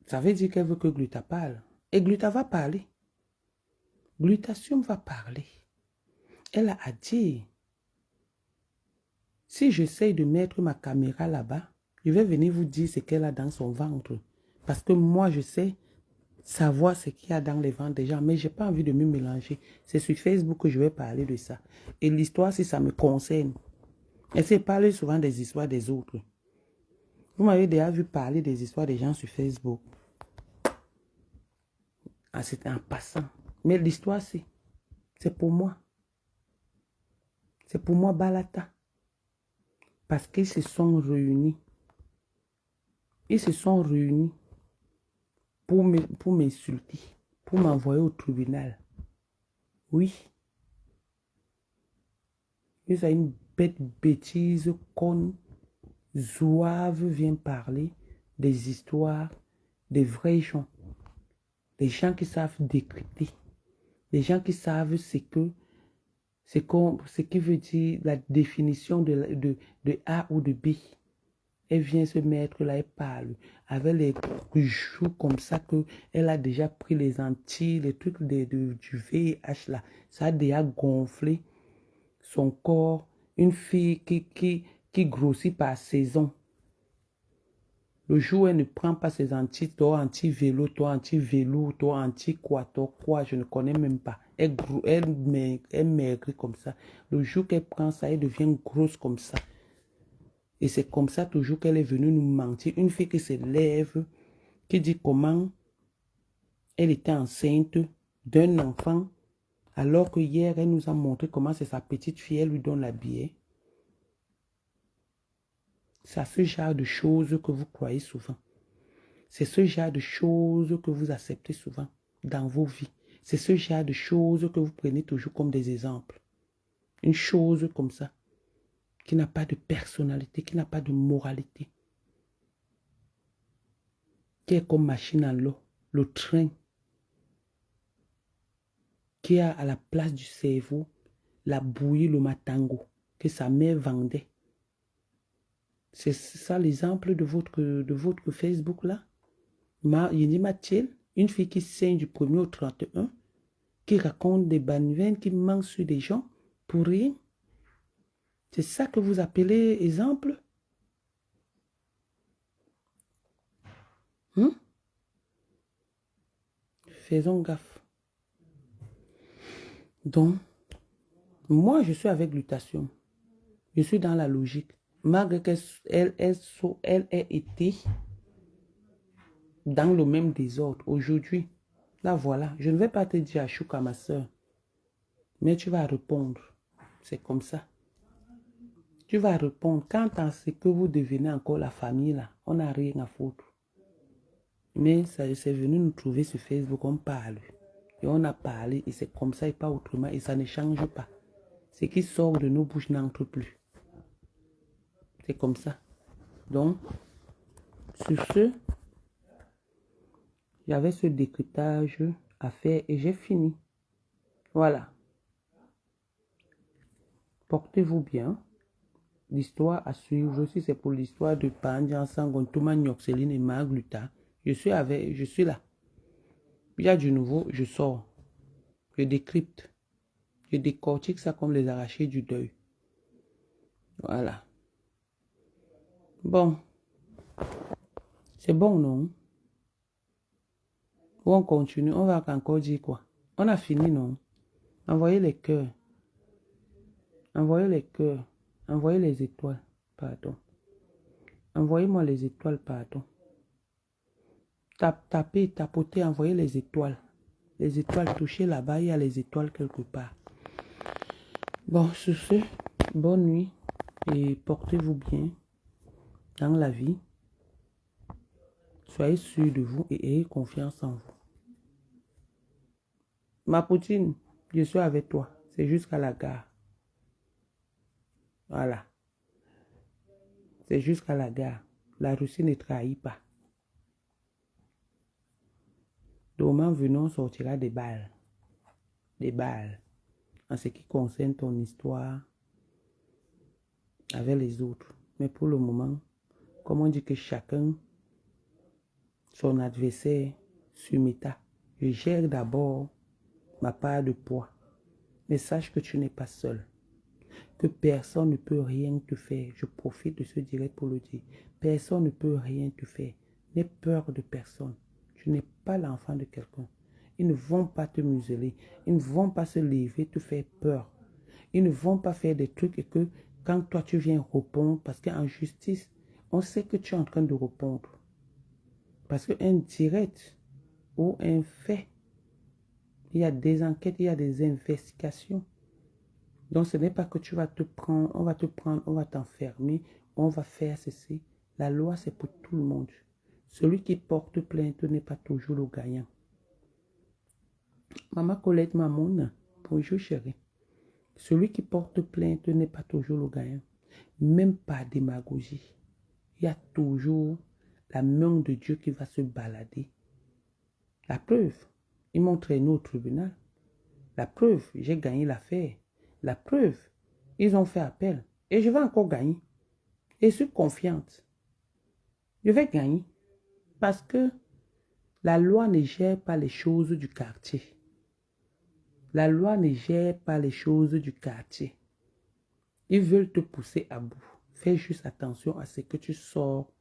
ça veut dire qu'elle veut que Gluta parle. Et Gluta va parler. Glutathium va parler. Elle a dit, si j'essaye de mettre ma caméra là-bas, je vais venir vous dire ce qu'elle a dans son ventre. Parce que moi, je sais savoir ce qu'il y a dans les ventres des gens, mais je n'ai pas envie de me mélanger. C'est sur Facebook que je vais parler de ça. Et l'histoire, si ça me concerne, elle sait parler souvent des histoires des autres. Vous m'avez déjà vu parler des histoires des gens sur Facebook. Ah, c'était en passant. Mais l'histoire, c'est pour moi. C'est pour moi Balata. Parce qu'ils se sont réunis. Ils se sont réunis pour m'insulter, pour m'envoyer au tribunal. Oui. Ils ont une bête bêtise conne. Zouave vient parler des histoires des vrais gens. Des gens qui savent décrypter. Des gens qui savent ce qui veut dire la définition de A ou de B. Elle vient se mettre là, elle parle avec les joues comme ça qu'elle a déjà pris les Antilles, les trucs du VIH là. Ça a déjà gonflé son corps. Une fille qui grossit par saison. Le jour où elle ne prend pas ses Antilles, toi anti-vélo, toi anti-vélo, toi anti-quoi, je ne connais même pas. Elle maigrit comme ça. Le jour qu'elle prend ça, elle devient grosse comme ça. Et c'est comme ça toujours qu'elle est venue nous mentir. Une fille qui se lève, qui dit comment elle était enceinte d'un enfant, alors que hier, elle nous a montré comment c'est sa petite fille, elle lui donne la billet. C'est ce genre de choses que vous croyez souvent. C'est ce genre de choses que vous acceptez souvent dans vos vies. C'est ce genre de choses que vous prenez toujours comme des exemples. Une chose comme ça, qui n'a pas de personnalité, qui n'a pas de moralité, qui est comme machine à l'eau, le train, qui a à la place du cerveau la bouillie, le matango, que sa mère vendait. C'est ça l'exemple de votre Facebook là. Yindi Mathiel, une fille qui saigne du 1er au 31, qui raconte des banniveines, qui ment sur des gens pour rien. C'est ça que vous appelez exemple? Faisons gaffe. Donc, moi, je suis avec Lutation. Je suis dans la logique. Malgré qu'elle ait été dans le même désordre aujourd'hui. Là, voilà. Je ne vais pas te dire à Chouka, ma soeur. Mais tu vas répondre. C'est comme ça. Tu vas répondre. Quant à ce que vous devenez encore la famille, là, on n'a rien à foutre. Mais ça, c'est venu nous trouver sur Facebook, on parle. Et on a parlé, et c'est comme ça et pas autrement, et ça ne change pas. Ce qui sort de nos bouches n'entre plus. C'est comme ça. Donc, sur ce, j'avais ce décryptage à faire et j'ai fini. Voilà. Portez-vous bien. L'histoire à suivre aussi, c'est pour l'histoire de Pandjan Sangon, Thomas Nyoxeline et Magluta. Je suis là. Il y a du nouveau, je sors. Je décrypte. Je décortique ça comme les arrachés du deuil. Voilà. Bon. C'est bon, non? Ou on continue? On va encore dire quoi? On a fini, non? Envoyez les cœurs. Envoyez les cœurs. Envoyez les étoiles. Pardon. Envoyez-moi les étoiles, pardon. Tapez, tapotez, envoyez les étoiles. Les étoiles, touchez là-bas, il y a les étoiles quelque part. Bon, sur ce, bonne nuit et portez-vous bien dans la vie. Soyez sûr de vous et ayez confiance en vous. Ma poutine, je suis avec toi. C'est jusqu'à la gare. Voilà. C'est jusqu'à la gare. La Russie ne trahit pas. Demain, venons, on sortira des balles. Des balles. En ce qui concerne ton histoire avec les autres. Mais pour le moment, comme on dit que chacun, son adversaire sur méta. Je gère d'abord ma part de poids. Mais sache que tu n'es pas seul. Que personne ne peut rien te faire. Je profite de ce direct pour le dire. Personne ne peut rien te faire. N'aie peur de personne. Tu n'es pas l'enfant de quelqu'un. Ils ne vont pas te museler. Ils ne vont pas se lever, te faire peur. Ils ne vont pas faire des trucs et que quand toi tu viens répondre, parce qu'en justice, on sait que tu es en train de répondre. Parce qu'un direct ou un fait Il y a des enquêtes, il y a des investigations. Donc, ce n'est pas que tu vas te prendre, on va te prendre, on va t'enfermer, on va faire ceci. La loi, c'est pour tout le monde. Celui qui porte plainte n'est pas toujours le gagnant. Maman Colette Mamoun, bonjour chérie. Celui qui porte plainte n'est pas toujours le gagnant. Même pas démagogie. Il y a toujours la main de Dieu qui va se balader. La preuve, ils m'ont traîné au tribunal. La preuve, j'ai gagné l'affaire. La preuve, ils ont fait appel. Et je vais encore gagner. Et je suis confiante. Je vais gagner. Parce que la loi ne gère pas les choses du quartier. La loi ne gère pas les choses du quartier. Ils veulent te pousser à bout. Fais juste attention à ce que tu sors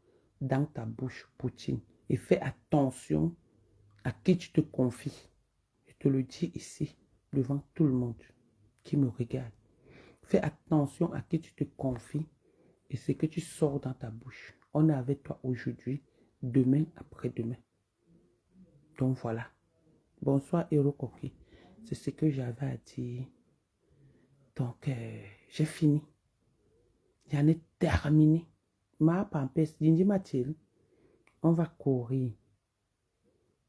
dans ta bouche, Poutine. Et fais attention à qui tu te confies. Je te le dis ici, devant tout le monde qui me regarde. Fais attention à qui tu te confies et ce que tu sors dans ta bouche. On est avec toi aujourd'hui, demain, après-demain. Donc voilà. Bonsoir, Hero Koki. C'est ce que j'avais à dire. Donc, j'ai fini. J'en ai terminé. Ma pampès, Dindi Mathilde, on va courir.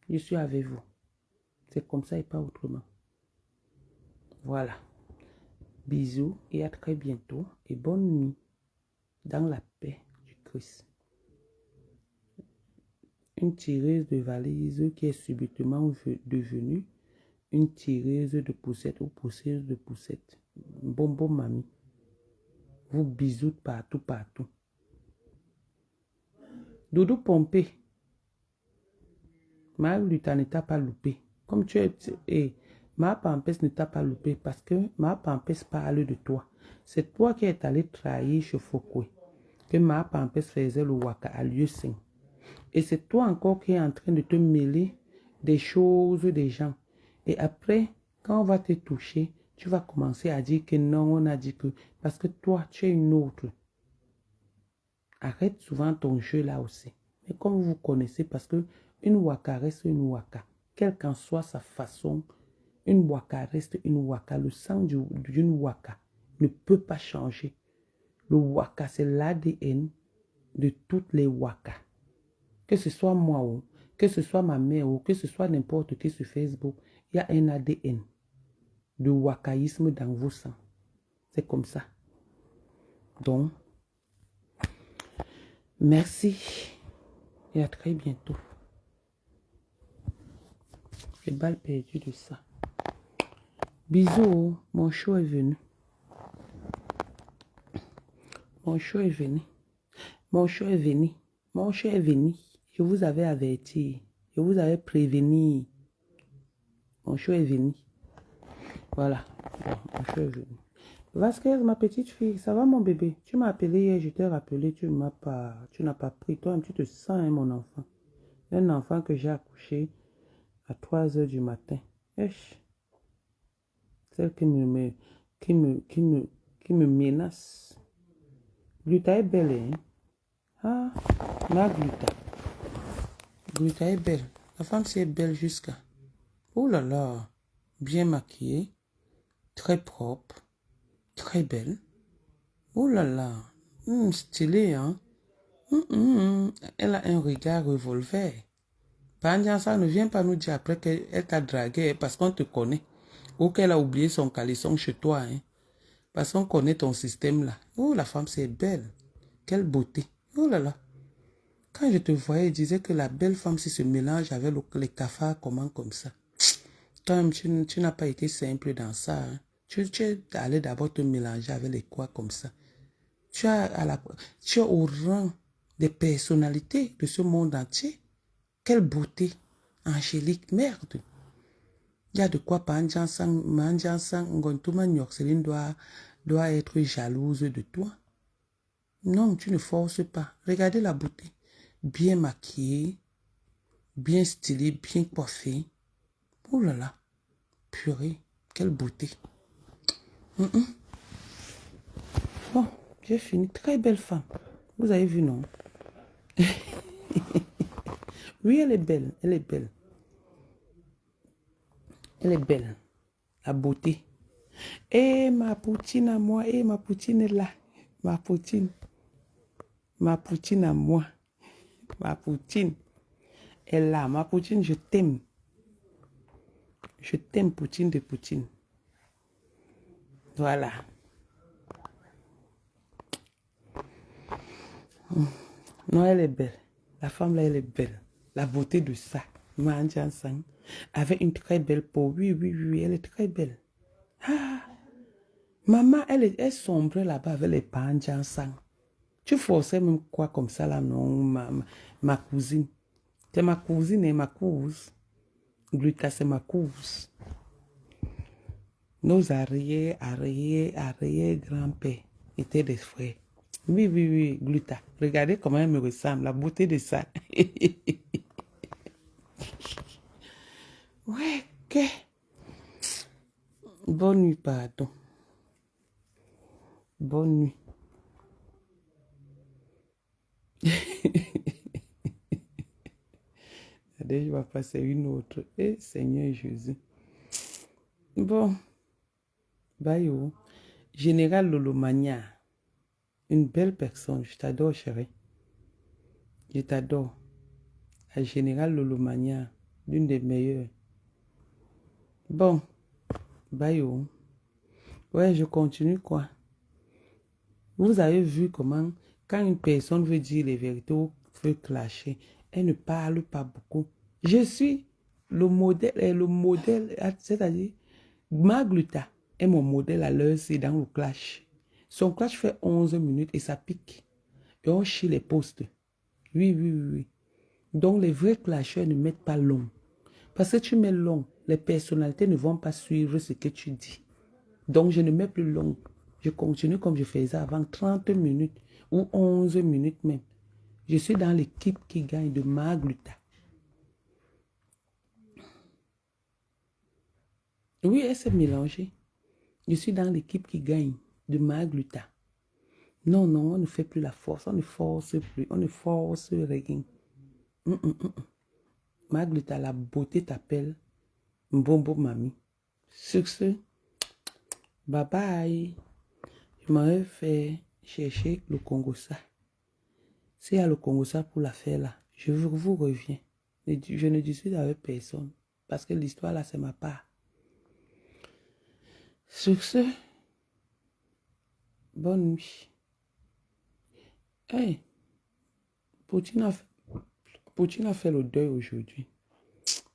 Je suis avec vous. C'est comme ça et pas autrement. Voilà. Bisous et à très bientôt. Et bonne nuit dans la paix du Christ. Une tireuse de valise qui est subitement devenue une tireuse de poussette ou pousseuse de poussette. Bonbon mamie. Vous bisous partout, partout. Doudou Pompé. Ma lutte ne t'a pas loupé. Comme tu es... Et ma pampès ne t'a pas loupé parce que ma pampès parle de toi. C'est toi qui es allé trahir chez Fokwe. Que ma pampès faisait le waka à lieu saint. Et c'est toi encore qui es en train de te mêler des choses des gens. Et après, quand on va te toucher, tu vas commencer à dire que non, on a dit que... Parce que toi, tu es une autre. Arrête souvent ton jeu là aussi. Mais comme vous connaissez, parce que une waka reste une waka. Quelle qu'en soit sa façon, une waka reste une waka. Le sang d'une waka ne peut pas changer. Le waka, c'est l'ADN de toutes les wakas. Que ce soit moi ou que ce soit ma mère ou que ce soit n'importe qui sur Facebook, il y a un ADN de wakaïsme dans vos sangs. C'est comme ça. Donc, merci et à très bientôt. Les balles perdues de ça. Bisous, mon show est venu. Mon show est venu. Mon show est venu. Mon show est venu. Je vous avais averti. Je vous avais prévenu. Mon show est venu. Voilà. Bon, mon show est venu. Vasquez, ma petite fille, ça va mon bébé? Tu m'as appelé hier, je t'ai rappelé, tu n'as pas pris. Toi, tu te sens, hein, mon enfant. Un enfant que j'ai accouché à 3 h du matin. Esh. Celle qui me menace. Gluta est belle, hein? Ah, ma Gluta. Gluta est belle. La femme, c'est belle jusqu'à... Oh là là. Bien maquillée. Très propre. Très belle. Oh là là. Stylée, hein? Elle a un regard revolver. Pendant ça, ne viens pas nous dire après qu'elle t'a dragué parce qu'on te connaît. Ou qu'elle a oublié son caleçon chez toi, hein? Parce qu'on connaît ton système là. Oh, la femme, c'est belle. Quelle beauté. Oh là là. Quand je te voyais, je disais que la belle femme, si se mélange avec les cafards, comment comme ça. Toi-même, tu n'as pas été simple dans ça. Hein? Tu es allé d'abord te mélanger avec les quoi comme ça. Tu es au rang des personnalités de ce monde entier. Quelle beauté. Angélique, merde. Il y a de quoi Céline doit être jalouse de toi. Non, tu ne forces pas. Regardez la beauté. Bien maquillée, bien stylée, bien coiffée. Oh là là, purée, quelle beauté. Bon, j'ai fini. Très belle femme. Vous avez vu, non? Oui, elle est belle, elle est belle. Elle est belle. La beauté. Et ma poutine à moi. Et ma poutine est là. Ma poutine. Ma poutine à moi. Ma poutine est là. Ma poutine, je t'aime. Je t'aime, poutine de poutine. Voilà. Non, elle est belle. La femme là, elle est belle. La beauté de ça. Manjansang. Avec une très belle peau. Oui, oui, oui, elle est très belle. Ah. Maman, elle sombrait là-bas avec les Panjansang. Tu forçais même quoi comme ça là, non, ma cousine. C'est ma cousine et ma couse. Gluta, c'est ma couse. Nos arrière-grands-pères étaient des frères. Oui, oui, oui, Gluta. Regardez comment elle me ressemble, la beauté de ça. Ouais, que. Bonne nuit, pardon. Bonne nuit. Allez, je vais passer une autre. Eh, Seigneur Jésus. Bon. Bye, oh. Général Lolomania. Une belle personne. Je t'adore, chérie. Je t'adore. La Général Lolomania. L'une des meilleures. Bon. Bye, oh. Ouais, je continue, quoi. Vous avez vu comment, quand une personne veut dire les vérités ou veut clasher, elle ne parle pas beaucoup. Je suis le modèle, c'est-à-dire, Magluta est mon modèle à l'heure, c'est dans le clash. Son clash fait 11 minutes et ça pique. Et on chie les postes. Oui, oui, oui, oui. Donc, les vrais clasheurs ne mettent pas long. Parce que tu mets long, les personnalités ne vont pas suivre ce que tu dis. Donc, je ne mets plus long. Je continue comme je faisais avant, 30 minutes ou 11 minutes même. Je suis dans l'équipe qui gagne de Magluta. Oui, elle s'est mélangée. Je suis dans l'équipe qui gagne de Magluta. Non, non, on ne fait plus la force. On ne force plus. On ne force rien. Magluta, la beauté t'appelle. Mbombo Mami. Sur ce, bye bye. Je m'avais fait chercher le Congo-ça. S'il y a le Congo-ça pour la faire là, je vous reviens. Je ne discute avec personne. Parce que l'histoire là, c'est ma part. Sur ce, bonne nuit. Hey, Poutine a fait le deuil aujourd'hui.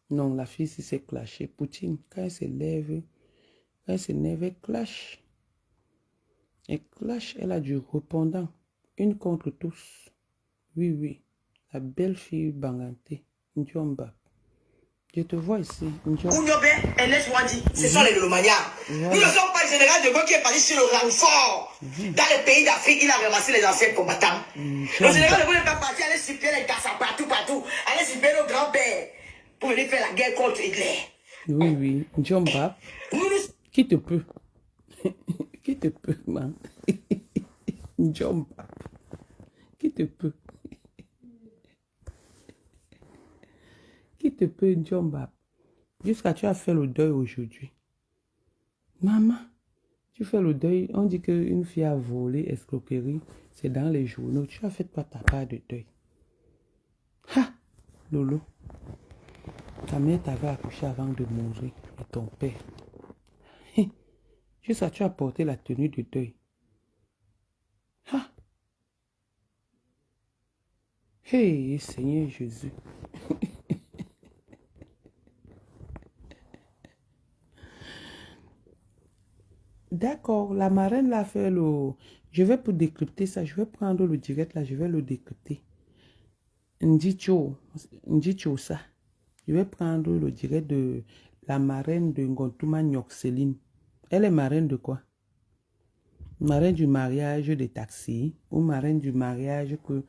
Non, la fille, si c'est clashé. Poutine, quand elle s'énerve, elle clash. Elle clash, elle a du répondant. Une contre tous. Oui, oui. La belle fille Banganté, Ndiomba. Je te vois ici.
Kounyobe et Neswadi, ce sont les Lomaniards. Nous ne sommes pas le général de Gaulle qui est parti sur le renfort. Dans les pays d'Afrique, il a ramassé les anciens combattants. Le général de Gaulle n'est pas parti aller supplier les Gassas partout. Aller supplier nos grands-pères pour venir faire la guerre contre Hitler.
Oui, oui. Ndiomba. Qui te peut? Qui te peut, man? Ndiomba. Qui te peut? Qui te peut, Ndiomba? Jusqu'à tu as fait le deuil aujourd'hui. Maman, tu fais le deuil. On dit qu'une fille a volé, escroquerie. C'est dans les journaux. Tu as fait pas ta part de deuil. Ha! Lolo. Ta mère t'avait accouché avant de mourir. Et ton père. Jusqu'à tu as porté la tenue de deuil. Ha! Hey, Seigneur Jésus. D'accord, la marraine l'a fait le... Je vais pour décrypter ça, je vais prendre le direct là, je vais le décrypter. Ndicho ça. Je vais prendre le direct de la marraine de Ngontuma Nyoxeline. Elle est marraine de quoi? Marraine du mariage des taxis ou marraine du mariage que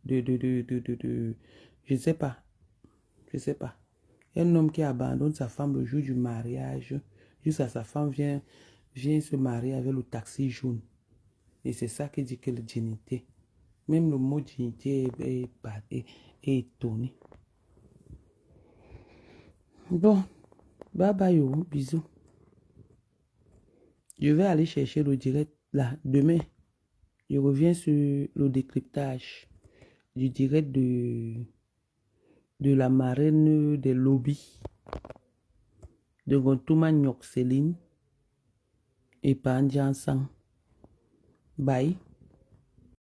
je ne sais pas. Je ne sais pas. Un homme qui abandonne sa femme le jour du mariage, jusqu'à sa femme vient se marier avec le taxi jaune. Et c'est ça qui dit que la dignité. Même le mot dignité est étonné. Bon, Bye bye, yo. Bisous. Je vais aller chercher le direct là, demain. Je reviens sur le décryptage du direct de la marraine des lobbies de Gontouma Nyok Céline et Pandian Sang. Bye.